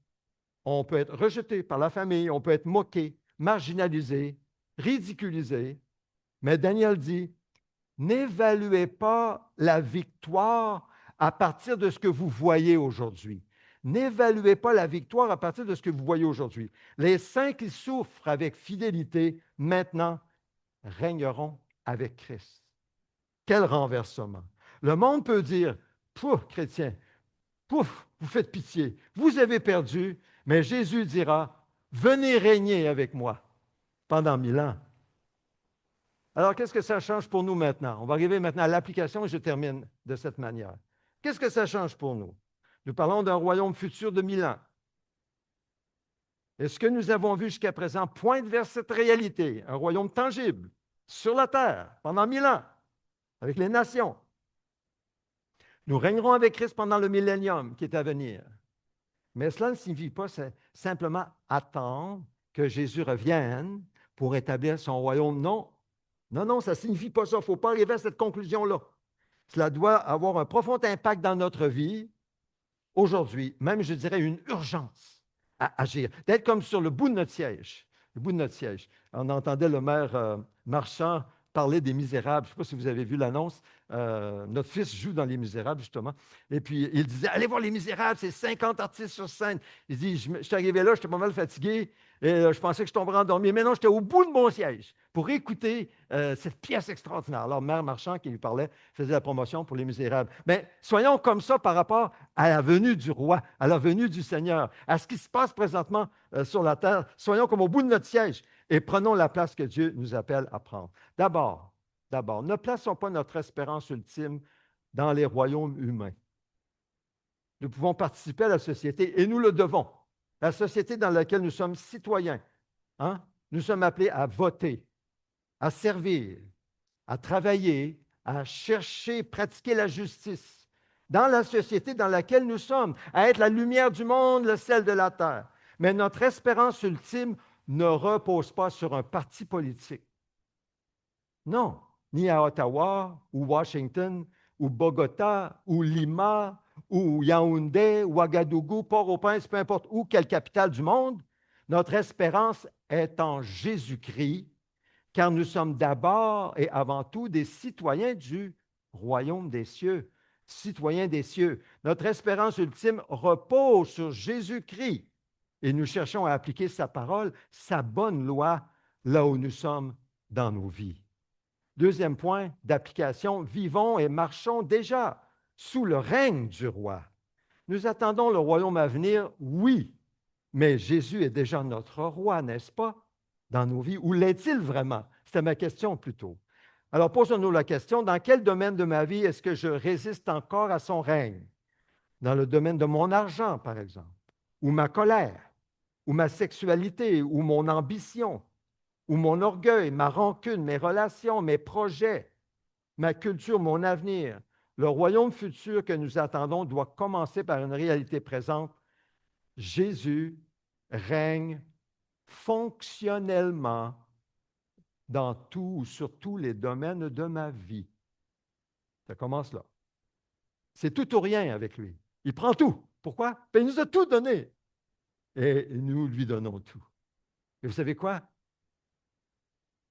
[SPEAKER 1] On peut être rejeté par la famille, on peut être moqué, marginalisé, ridiculisé. Mais Daniel dit, n'évaluez pas la victoire à partir de ce que vous voyez aujourd'hui. N'évaluez pas la victoire à partir de ce que vous voyez aujourd'hui. Les saints qui souffrent avec fidélité, maintenant, régneront avec Christ. Quel renversement! Le monde peut dire, pouf, chrétien, pouf, vous faites pitié, vous avez perdu, mais Jésus dira, venez régner avec moi pendant 1000 ans. Alors, qu'est-ce que ça change pour nous maintenant? On va arriver maintenant à l'application et je termine de cette manière. Qu'est-ce que ça change pour nous? Nous parlons d'un royaume futur de 1000 ans. Et ce que nous avons vu jusqu'à présent pointe vers cette réalité, un royaume tangible, sur la terre, pendant 1000 ans, avec les nations. Nous régnerons avec Christ pendant le millénium qui est à venir. Mais cela ne signifie pas simplement attendre que Jésus revienne pour établir son royaume. Non, non, non, ça ne signifie pas ça. Il ne faut pas arriver à cette conclusion-là. Cela doit avoir un profond impact dans notre vie aujourd'hui, même je dirais une urgence à agir, d'être comme sur le bout de notre siège. Le bout de notre siège. On entendait le maire Marchand parler des Misérables. Je ne sais pas si vous avez vu l'annonce. Notre fils joue dans Les Misérables, justement. Et puis, il disait, allez voir Les Misérables, c'est 50 artistes sur scène. Il dit, je suis arrivé là, j'étais pas mal fatigué, et je pensais que je tomberais endormi. Mais non, j'étais au bout de mon siège pour écouter cette pièce extraordinaire. Alors, Mère Marchand, qui lui parlait, faisait la promotion pour Les Misérables. Mais soyons comme ça par rapport à la venue du roi, à la venue du Seigneur, à ce qui se passe présentement sur la terre. Soyons comme au bout de notre siège et prenons la place que Dieu nous appelle à prendre. D'abord, ne plaçons pas notre espérance ultime dans les royaumes humains. Nous pouvons participer à la société et nous le devons. La société dans laquelle nous sommes citoyens. Hein? Nous sommes appelés à voter, à servir, à travailler, à chercher, pratiquer la justice. Dans la société dans laquelle nous sommes, à être la lumière du monde, le sel de la terre. Mais notre espérance ultime ne repose pas sur un parti politique. Non, ni à Ottawa, ou Washington, ou Bogota, ou Lima, ou Yaoundé, Ouagadougou, Port-au-Prince, peu importe où, quelle capitale du monde. Notre espérance est en Jésus-Christ, car nous sommes d'abord et avant tout des citoyens du royaume des cieux. Citoyens des cieux. Notre espérance ultime repose sur Jésus-Christ et nous cherchons à appliquer sa parole, sa bonne loi, là où nous sommes dans nos vies. Deuxième point d'application, vivons et marchons déjà sous le règne du roi. Nous attendons le royaume à venir, oui, mais Jésus est déjà notre roi, n'est-ce pas, dans nos vies? Ou l'est-il vraiment? C'était ma question plutôt. Alors posons-nous la question, dans quel domaine de ma vie est-ce que je résiste encore à son règne? Dans le domaine de mon argent, par exemple, ou ma colère, ou ma sexualité, ou mon ambition, ou mon orgueil, ma rancune, mes relations, mes projets, ma culture, mon avenir. Le royaume futur que nous attendons doit commencer par une réalité présente. Jésus règne fonctionnellement dans tout ou sur tous les domaines de ma vie. Ça commence là. C'est tout ou rien avec lui. Il prend tout. Pourquoi? Ben, il nous a tout donné. Et nous lui donnons tout. Et vous savez quoi?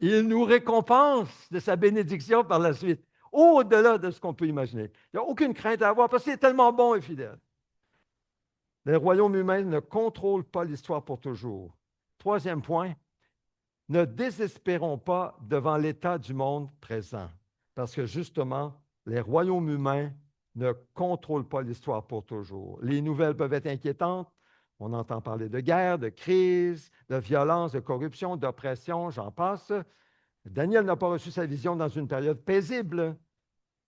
[SPEAKER 1] Il nous récompense de sa bénédiction par la suite, au-delà de ce qu'on peut imaginer. Il n'y a aucune crainte à avoir parce qu'il est tellement bon et fidèle. Le royaume humain ne contrôle pas l'histoire pour toujours. Troisième point, ne désespérons pas devant l'état du monde présent, parce que justement, les royaumes humains ne contrôlent pas l'histoire pour toujours. Les nouvelles peuvent être inquiétantes. On entend parler de guerre, de crise, de violence, de corruption, d'oppression, j'en passe. Daniel n'a pas reçu sa vision dans une période paisible.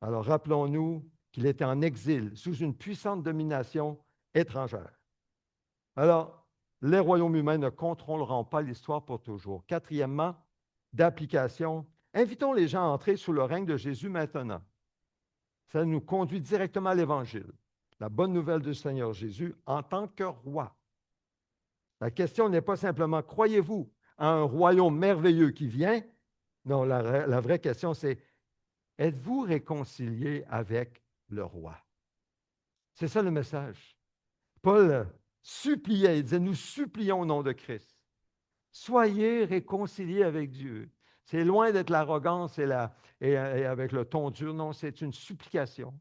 [SPEAKER 1] Alors rappelons-nous qu'il était en exil, sous une puissante domination étrangère. Alors, les royaumes humains ne contrôleront pas l'histoire pour toujours. Quatrièmement, d'application, invitons les gens à entrer sous le règne de Jésus maintenant. Ça nous conduit directement à l'Évangile, la bonne nouvelle du Seigneur Jésus en tant que roi. La question n'est pas simplement, croyez-vous à un royaume merveilleux qui vient? Non, la vraie question, c'est, êtes-vous réconcilié avec le roi? C'est ça le message. Paul suppliait, il disait, nous supplions au nom de Christ. Soyez réconciliés avec Dieu. C'est loin d'être l'arrogance et avec le ton dur. Non, c'est une supplication.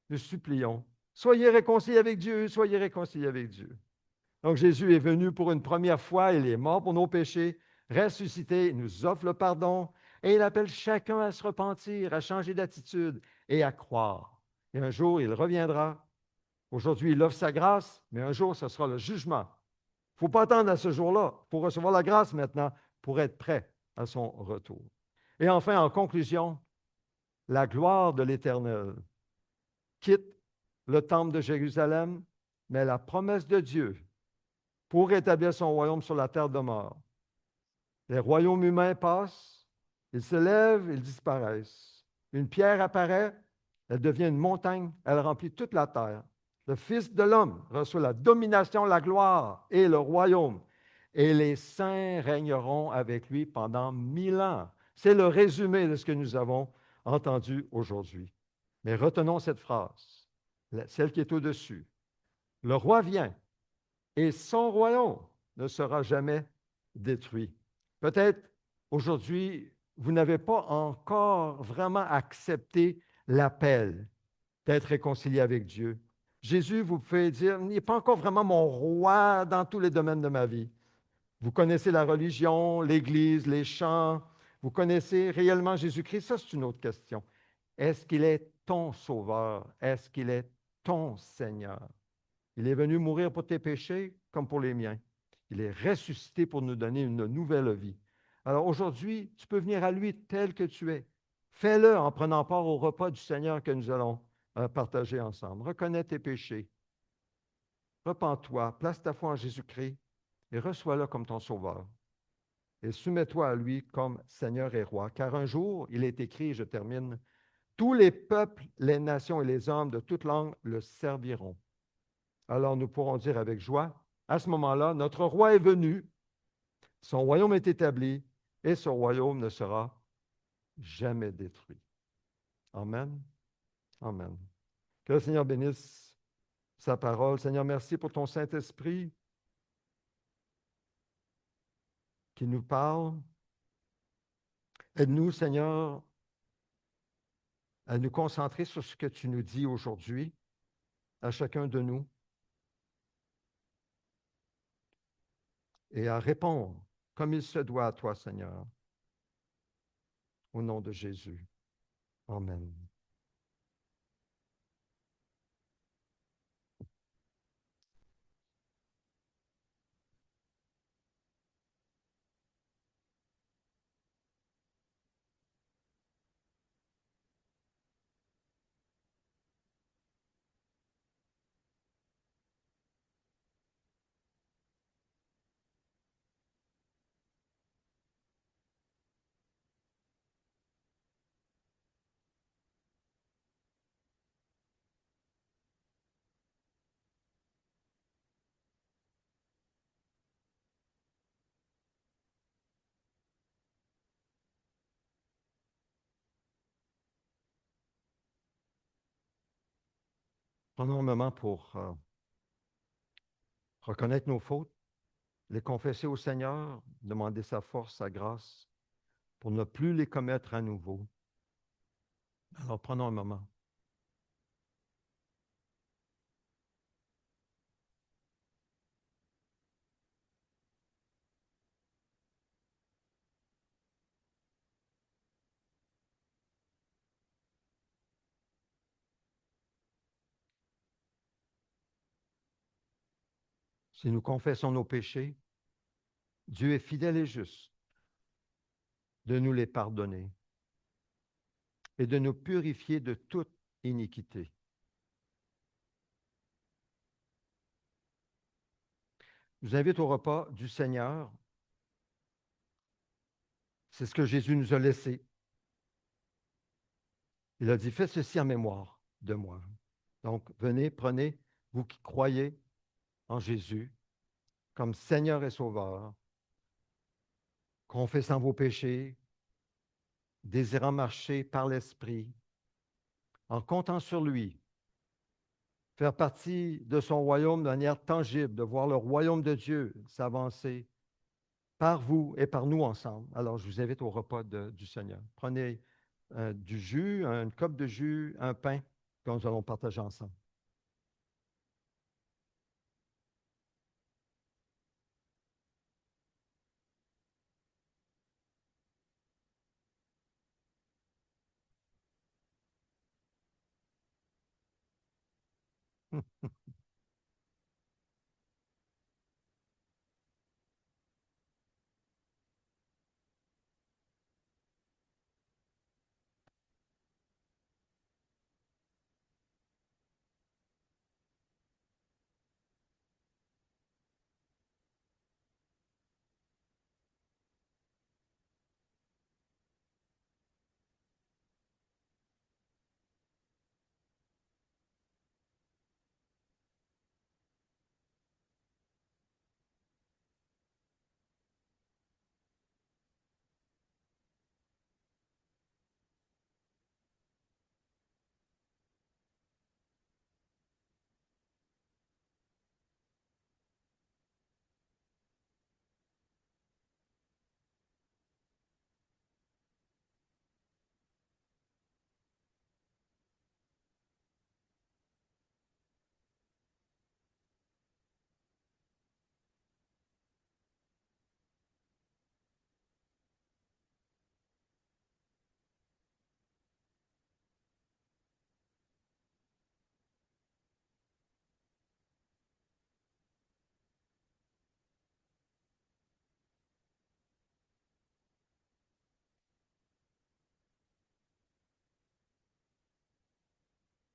[SPEAKER 1] Nous supplions. Soyez réconciliés avec Dieu, soyez réconciliés avec Dieu. Donc Jésus est venu pour une première fois, il est mort pour nos péchés, ressuscité, il nous offre le pardon et il appelle chacun à se repentir, à changer d'attitude et à croire. Et un jour, il reviendra. Aujourd'hui, il offre sa grâce, mais un jour, ce sera le jugement. Il ne faut pas attendre à ce jour-là. Il faut recevoir la grâce maintenant pour être prêt à son retour. Et enfin, en conclusion, la gloire de l'Éternel quitte le temple de Jérusalem, mais la promesse de Dieu pour établir son royaume sur la terre demeure. Les royaumes humains passent, ils se lèvent, ils disparaissent. Une pierre apparaît, elle devient une montagne, elle remplit toute la terre. Le Fils de l'homme reçoit la domination, la gloire et le royaume. Et les saints régneront avec lui pendant 1000 ans. C'est le résumé de ce que nous avons entendu aujourd'hui. Mais retenons cette phrase, celle qui est au-dessus. Le roi vient et son royaume ne sera jamais détruit. Peut-être aujourd'hui, vous n'avez pas encore vraiment accepté l'appel d'être réconcilié avec Dieu. Jésus, vous pouvez dire, il n'est pas encore vraiment mon roi dans tous les domaines de ma vie. Vous connaissez la religion, l'Église, les chants. Vous connaissez réellement Jésus-Christ? Ça, c'est une autre question. Est-ce qu'il est ton sauveur? Est-ce qu'il est ton Seigneur? Il est venu mourir pour tes péchés comme pour les miens. Il est ressuscité pour nous donner une nouvelle vie. Alors aujourd'hui, tu peux venir à lui tel que tu es. Fais-le en prenant part au repas du Seigneur que nous allons partager ensemble. Reconnais tes péchés. Repens-toi, place ta foi en Jésus-Christ et reçois-le comme ton sauveur. Et soumets-toi à lui comme Seigneur et Roi. Car un jour, il est écrit, je termine, tous les peuples, les nations et les hommes de toute langue le serviront. Alors nous pourrons dire avec joie, à ce moment-là, notre roi est venu, son royaume est établi et ce royaume ne sera jamais détruit. Amen. Amen. Que le Seigneur bénisse sa parole. Seigneur, merci pour ton Saint-Esprit qui nous parle. Aide-nous, Seigneur, à nous concentrer sur ce que tu nous dis aujourd'hui, à chacun de nous, et à répondre comme il se doit à toi, Seigneur, au nom de Jésus. Amen. Prenons un moment pour reconnaître nos fautes, les confesser au Seigneur, demander sa force, sa grâce, pour ne plus les commettre à nouveau. Alors prenons un moment. Si nous confessons nos péchés, Dieu est fidèle et juste de nous les pardonner et de nous purifier de toute iniquité. Je vous invite au repas du Seigneur. C'est ce que Jésus nous a laissé. Il a dit, faites ceci en mémoire de moi. Donc, venez, prenez, vous qui croyez en Jésus comme Seigneur et Sauveur, confessant vos péchés, désirant marcher par l'Esprit, en comptant sur lui faire partie de son royaume de manière tangible, de voir le royaume de Dieu s'avancer par vous et par nous ensemble. Alors, je vous invite au repas du Seigneur. Prenez du jus, une coupe de jus, un pain que nous allons partager ensemble.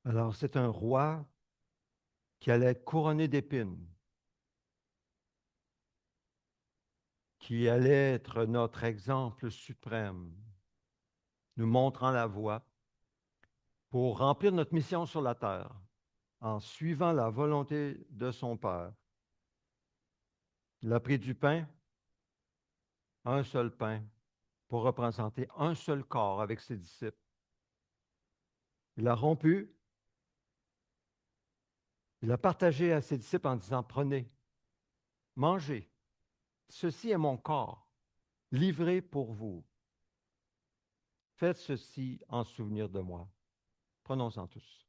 [SPEAKER 1] Alors, c'est un roi qui allait être couronné d'épines, qui allait être notre exemple suprême, nous montrant la voie pour remplir notre mission sur la terre en suivant la volonté de son Père. Il a pris du pain, un seul pain, pour représenter un seul corps avec ses disciples. Il a rompu, il a partagé à ses disciples en disant, prenez, mangez, ceci est mon corps, livré pour vous. Faites ceci en souvenir de moi. Prenons-en tous.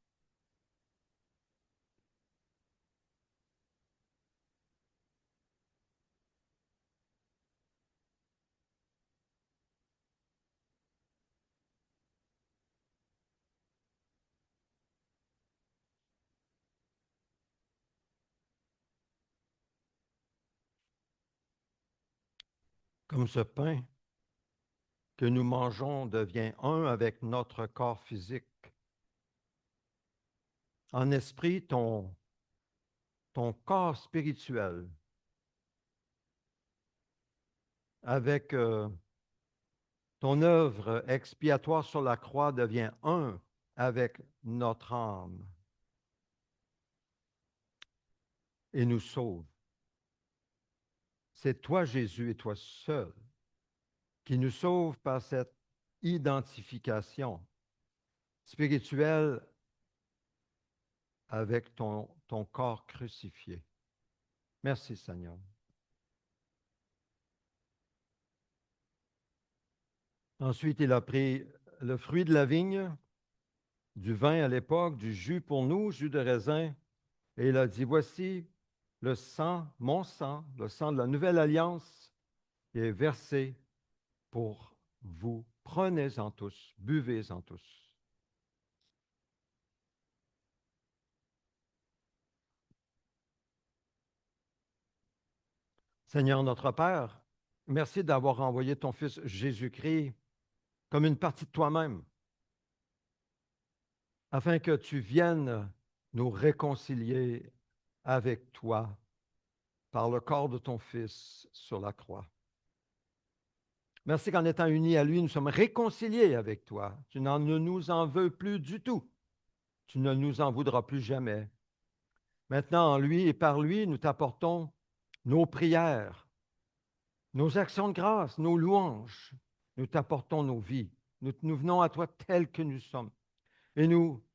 [SPEAKER 1] Comme ce pain que nous mangeons devient un avec notre corps physique. En esprit, ton corps spirituel, avec ton œuvre expiatoire sur la croix devient un avec notre âme et nous sauve. C'est toi, Jésus, et toi seul, qui nous sauve par cette identification spirituelle avec ton corps crucifié. Merci, Seigneur. Ensuite, il a pris le fruit de la vigne, du vin à l'époque, du jus pour nous, jus de raisin, et il a dit, voici le sang, mon sang, le sang de la nouvelle alliance, qui est versé pour vous. Prenez-en tous, buvez-en tous. Seigneur notre Père, merci d'avoir envoyé ton Fils Jésus-Christ comme une partie de toi-même, afin que tu viennes nous réconcilier avec toi par le corps de ton Fils sur la croix. Merci qu'en étant unis à lui, nous sommes réconciliés avec toi. Tu ne nous en veux plus du tout. Tu ne nous en voudras plus jamais. Maintenant, en lui et par lui, nous t'apportons nos prières, nos actions de grâce, nos louanges. Nous t'apportons nos vies. Nous venons à toi tels que nous sommes. Et nous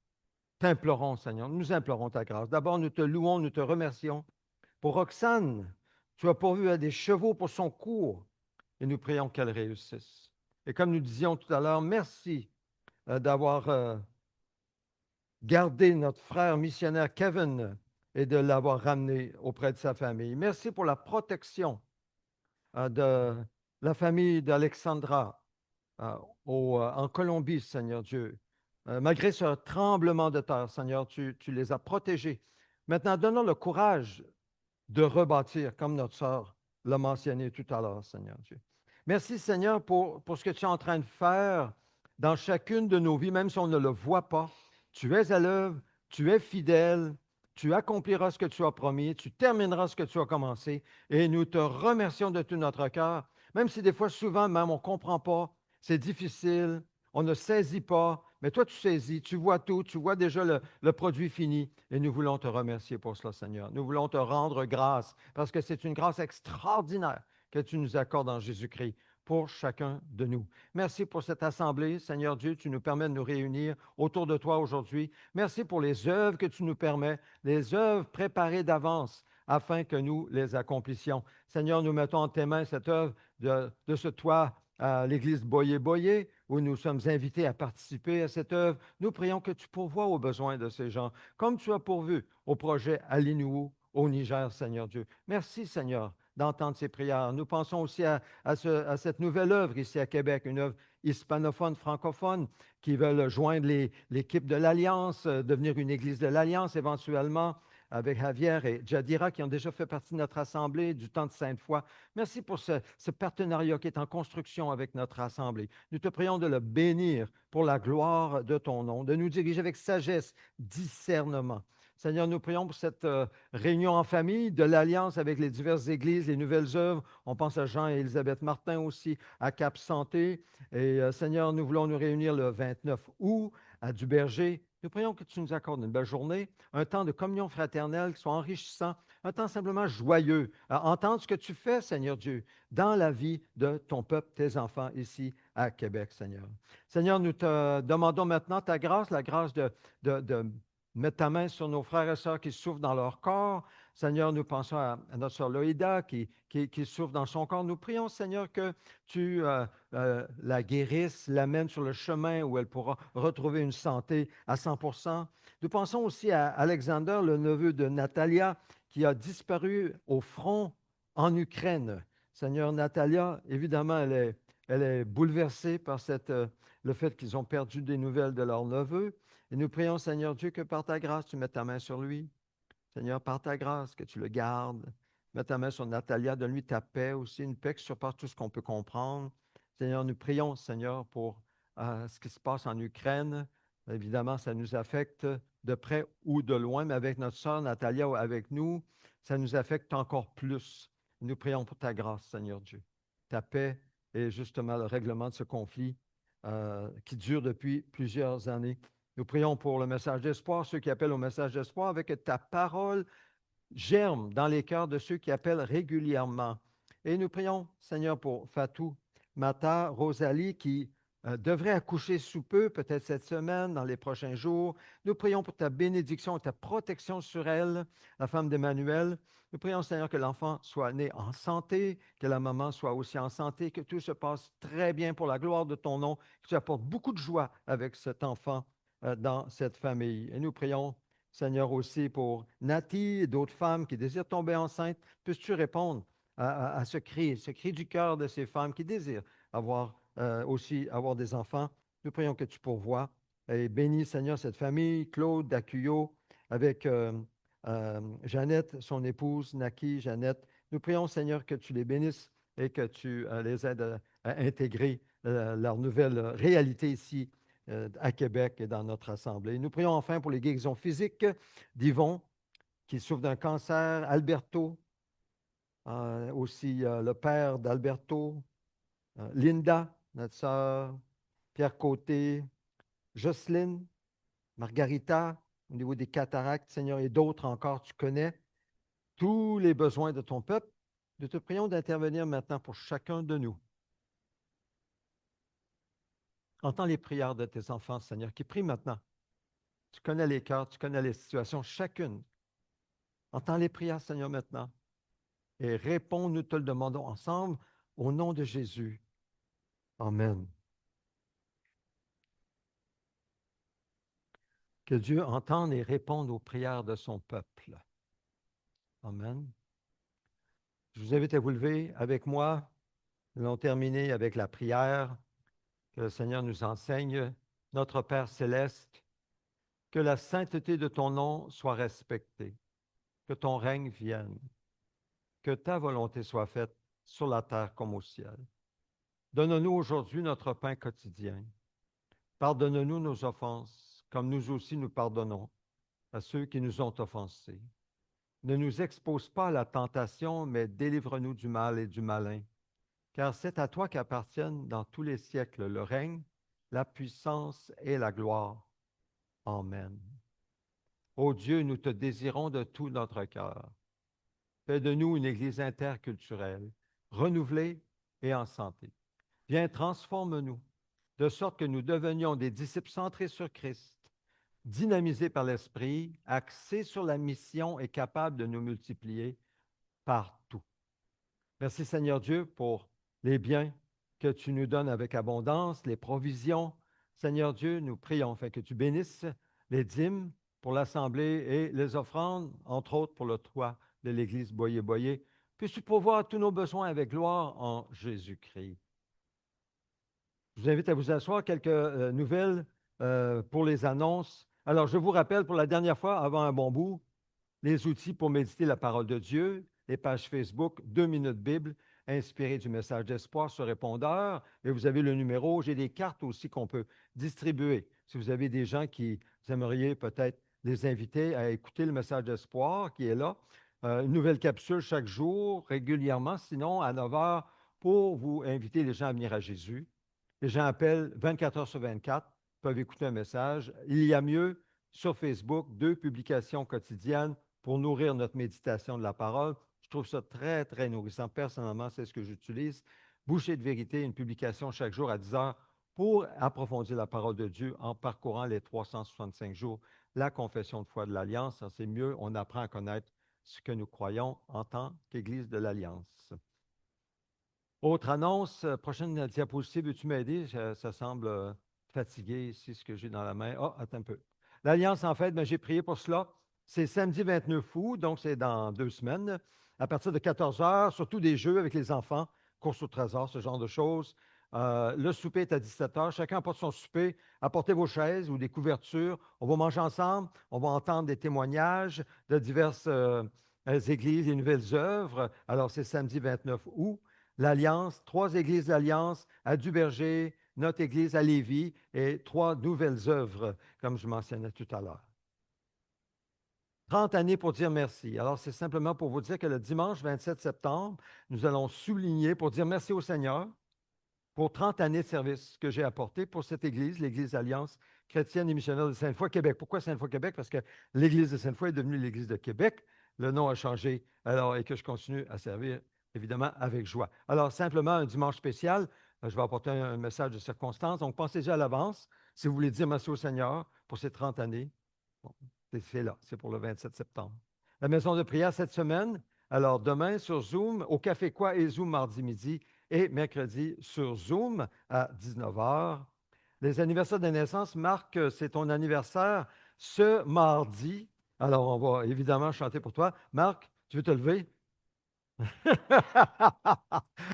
[SPEAKER 1] t'implorons, Seigneur, nous implorons ta grâce. D'abord, nous te louons, nous te remercions. Pour Roxane, tu as pourvu à des chevaux pour son cours et nous prions qu'elle réussisse. Et comme nous disions tout à l'heure, merci d'avoir gardé notre frère missionnaire Kevin et de l'avoir ramené auprès de sa famille. Merci pour la protection de la famille d'Alexandra euh, en Colombie, Seigneur Dieu. Malgré ce tremblement de terre, Seigneur, tu les as protégés. Maintenant, donne-nous le courage de rebâtir, comme notre sœur l'a mentionné tout à l'heure, Seigneur Dieu. Merci, Seigneur, pour ce que tu es en train de faire dans chacune de nos vies, même si on ne le voit pas. Tu es à l'œuvre, tu es fidèle, tu accompliras ce que tu as promis, tu termineras ce que tu as commencé, et nous te remercions de tout notre cœur, même si des fois, souvent même, on ne comprend pas, c'est difficile, on ne saisit pas, mais toi, tu saisis, tu vois tout, tu vois déjà le produit fini, et nous voulons te remercier pour cela, Seigneur. Nous voulons te rendre grâce, parce que c'est une grâce extraordinaire que tu nous accordes en Jésus-Christ pour chacun de nous. Merci pour cette assemblée, Seigneur Dieu, tu nous permets de nous réunir autour de toi aujourd'hui. Merci pour les œuvres que tu nous permets, les œuvres préparées d'avance afin que nous les accomplissions. Seigneur, nous mettons en tes mains cette œuvre de ce toit à l'église Boyer-Boyer, où nous sommes invités à participer à cette œuvre. Nous prions que tu pourvoies aux besoins de ces gens, comme tu as pourvu au projet Alinou au Niger, Seigneur Dieu. Merci, Seigneur, d'entendre ces prières. Nous pensons aussi à cette nouvelle œuvre ici à Québec, une œuvre hispanophone, francophone, qui veulent joindre l'équipe de l'Alliance, devenir une église de l'Alliance éventuellement, avec Javier et Jadira, qui ont déjà fait partie de notre assemblée du temps de Sainte-Foy. Merci pour ce partenariat qui est en construction avec notre assemblée. Nous te prions de le bénir pour la gloire de ton nom, de nous diriger avec sagesse, discernement. Seigneur, nous prions pour cette réunion en famille de l'Alliance avec les diverses églises, les nouvelles œuvres. On pense à Jean et Élisabeth Martin aussi, à Cap Santé. Et Seigneur, nous voulons nous réunir le 29 août à Duberger. Nous prions que tu nous accordes une belle journée, un temps de communion fraternelle qui soit enrichissant, un temps simplement joyeux, à entendre ce que tu fais, Seigneur Dieu, dans la vie de ton peuple, tes enfants ici à Québec, Seigneur. Seigneur, nous te demandons maintenant ta grâce, la grâce de mettre ta main sur nos frères et sœurs qui souffrent dans leur corps. Seigneur, nous pensons à notre sœur Loïda qui souffre dans son corps. Nous prions, Seigneur, que tu la guérisses, l'amènes sur le chemin où elle pourra retrouver une santé à 100%. Nous pensons aussi à Alexander, le neveu de Natalia, qui a disparu au front en Ukraine. Seigneur, Natalia, évidemment, elle est bouleversée par le fait qu'ils ont perdu des nouvelles de leur neveu. Et nous prions, Seigneur Dieu, que par ta grâce, tu mettes ta main sur lui. Seigneur, par ta grâce, que tu le gardes. Mets ta main sur Natalia, donne-lui ta paix aussi, une paix qui surpasse tout ce qu'on peut comprendre. Seigneur, nous prions, Seigneur, pour ce qui se passe en Ukraine. Évidemment, ça nous affecte de près ou de loin, mais avec notre sœur Natalia avec nous, ça nous affecte encore plus. Nous prions pour ta grâce, Seigneur Dieu. Ta paix et justement le règlement de ce conflit qui dure depuis plusieurs années. Nous prions pour le message d'espoir, ceux qui appellent au message d'espoir, avec que ta parole germe dans les cœurs de ceux qui appellent régulièrement. Et nous prions, Seigneur, pour Fatou Mata, Rosalie, qui devrait accoucher sous peu, peut-être cette semaine, dans les prochains jours. Nous prions pour ta bénédiction et ta protection sur elle, la femme d'Emmanuel. Nous prions, Seigneur, que l'enfant soit né en santé, que la maman soit aussi en santé, que tout se passe très bien pour la gloire de ton nom, que tu apportes beaucoup de joie avec cet enfant dans cette famille. Et nous prions, Seigneur, aussi pour Nati et d'autres femmes qui désirent tomber enceintes. Puisses-tu répondre à ce cri du cœur de ces femmes qui désirent aussi avoir des enfants. Nous prions que tu pourvoies. Et bénis, Seigneur, cette famille, Claude Dacuyo, avec Jeannette, son épouse, Naki, Jeannette. Nous prions, Seigneur, que tu les bénisses et que tu les aides à intégrer leur nouvelle réalité ici à Québec et dans notre assemblée. Nous prions enfin pour les guérisons physiques d'Yvon, qui souffre d'un cancer, Alberto, aussi le père d'Alberto, Linda, notre sœur, Pierre Côté, Jocelyne, Margarita, au niveau des cataractes, Seigneur, et d'autres encore, tu connais tous les besoins de ton peuple. Nous te prions d'intervenir maintenant pour chacun de nous. Entends les prières de tes enfants, Seigneur, qui prient maintenant Tu connais les cœurs, tu connais les situations, chacune. Entends les prières, Seigneur, maintenant. Et réponds, nous te le demandons ensemble, au nom de Jésus. Amen. Que Dieu entende et réponde aux prières de son peuple. Amen. Je vous invite à vous lever avec moi. Nous allons terminer avec la prière que le Seigneur nous enseigne. Notre Père céleste, que la sainteté de ton nom soit respectée, que ton règne vienne, que ta volonté soit faite sur la terre comme au ciel. Donne-nous aujourd'hui notre pain quotidien. Pardonne-nous nos offenses, comme nous aussi nous pardonnons à ceux qui nous ont offensés. Ne nous expose pas à la tentation, mais délivre-nous du mal et du malin, car c'est à toi qu'appartiennent dans tous les siècles le règne, la puissance et la gloire. Amen. Ô Dieu, nous te désirons de tout notre cœur. Fais de nous une Église interculturelle, renouvelée et en santé. Viens, transforme-nous, de sorte que nous devenions des disciples centrés sur Christ, dynamisés par l'Esprit, axés sur la mission et capables de nous multiplier partout. Merci Seigneur Dieu pour les biens que tu nous donnes avec abondance, les provisions. Seigneur Dieu, nous prions afin que tu bénisses les dîmes pour l'Assemblée et les offrandes, entre autres pour le toit de l'Église Boyer-Boyer. Puisses-tu pourvoir tous nos besoins avec gloire en Jésus-Christ. Je vous invite à vous asseoir. Quelques nouvelles pour les annonces. Alors, je vous rappelle pour la dernière fois, avant un bon bout, les outils pour méditer la parole de Dieu, les pages Facebook, 2 minutes Bible, inspirées du message d'espoir sur répondeur. Et vous avez le numéro. J'ai des cartes aussi qu'on peut distribuer. Si vous avez des gens qui vous aimeriez peut-être les inviter à écouter le message d'espoir qui est là. Une nouvelle capsule chaque jour, régulièrement, sinon à 9 heures, pour vous inviter les gens à venir à Jésus. Les gens appellent 24 heures sur 24, peuvent écouter un message. Il y a mieux sur Facebook, 2 publications quotidiennes pour nourrir notre méditation de la parole. Je trouve ça très, très nourrissant. Personnellement, c'est ce que j'utilise. Bouchée de vérité, une publication chaque jour à 10 heures pour approfondir la parole de Dieu en parcourant les 365 jours, la confession de foi de l'Alliance. C'est mieux, on apprend à connaître ce que nous croyons en tant qu'Église de l'Alliance. Autre annonce, prochaine diapositive, veux-tu m'aider? Ça semble fatigué ici, ce que j'ai dans la main. Ah, attends un peu. L'Alliance, en fait, j'ai prié pour cela. C'est samedi 29 août, donc c'est dans 2 semaines, à partir de 14 heures, surtout des jeux avec les enfants, course au trésor, ce genre de choses. Le souper est à 17 heures. Chacun apporte son souper. Apportez vos chaises ou des couvertures. On va manger ensemble. On va entendre des témoignages de diverses églises et nouvelles œuvres. Alors, c'est samedi 29 août. L'Alliance, 3 églises d'Alliance à Duberger, notre église à Lévis et 3 nouvelles œuvres, comme je mentionnais tout à l'heure. 30 années pour dire merci. Alors, c'est simplement pour vous dire que le dimanche 27 septembre, nous allons souligner pour dire merci au Seigneur pour 30 années de service que j'ai apporté pour cette église, l'Église Alliance chrétienne et missionnaire de Sainte-Foy, Québec. Pourquoi Sainte-Foy, Québec? Parce que l'Église de Sainte-Foy est devenue l'Église de Québec. Le nom a changé, alors, et que je continue à servir, évidemment, avec joie. Alors, simplement, un dimanche spécial, je vais apporter un message de circonstance. Donc, pensez déjà à l'avance, si vous voulez dire merci au Seigneur pour ces 30 années. Bon, c'est là, c'est pour le 27 septembre. La maison de prière cette semaine, alors demain sur Zoom, au Café Quoi et Zoom mardi midi, et mercredi sur Zoom à 19 heures. Les anniversaires de naissance, Marc, c'est ton anniversaire ce mardi. Alors, on va évidemment chanter pour toi. Marc, tu veux te lever?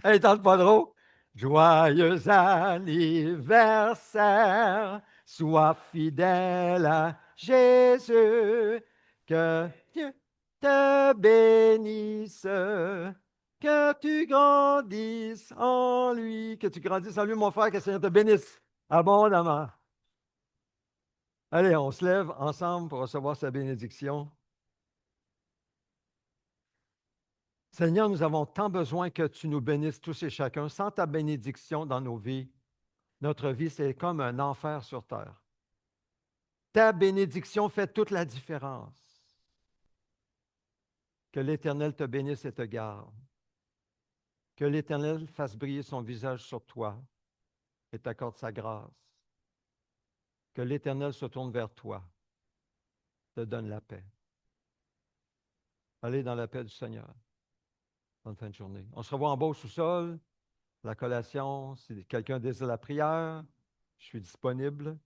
[SPEAKER 1] Elle tente pas trop. Joyeux anniversaire, sois fidèle à Jésus, que Dieu te bénisse, que tu grandisses en lui, que tu grandisses en lui, mon frère, que le Seigneur te bénisse abondamment. Allez, on se lève ensemble pour recevoir sa bénédiction. Seigneur, nous avons tant besoin que tu nous bénisses tous et chacun. Sans ta bénédiction dans nos vies, notre vie, c'est comme un enfer sur terre. Ta bénédiction fait toute la différence. Que l'Éternel te bénisse et te garde. Que l'Éternel fasse briller son visage sur toi et t'accorde sa grâce. Que l'Éternel se tourne vers toi te donne la paix. Allez dans la paix du Seigneur. Bonne fin de journée. On se revoit en bas au sous-sol, la collation. Si quelqu'un désire la prière, je suis disponible.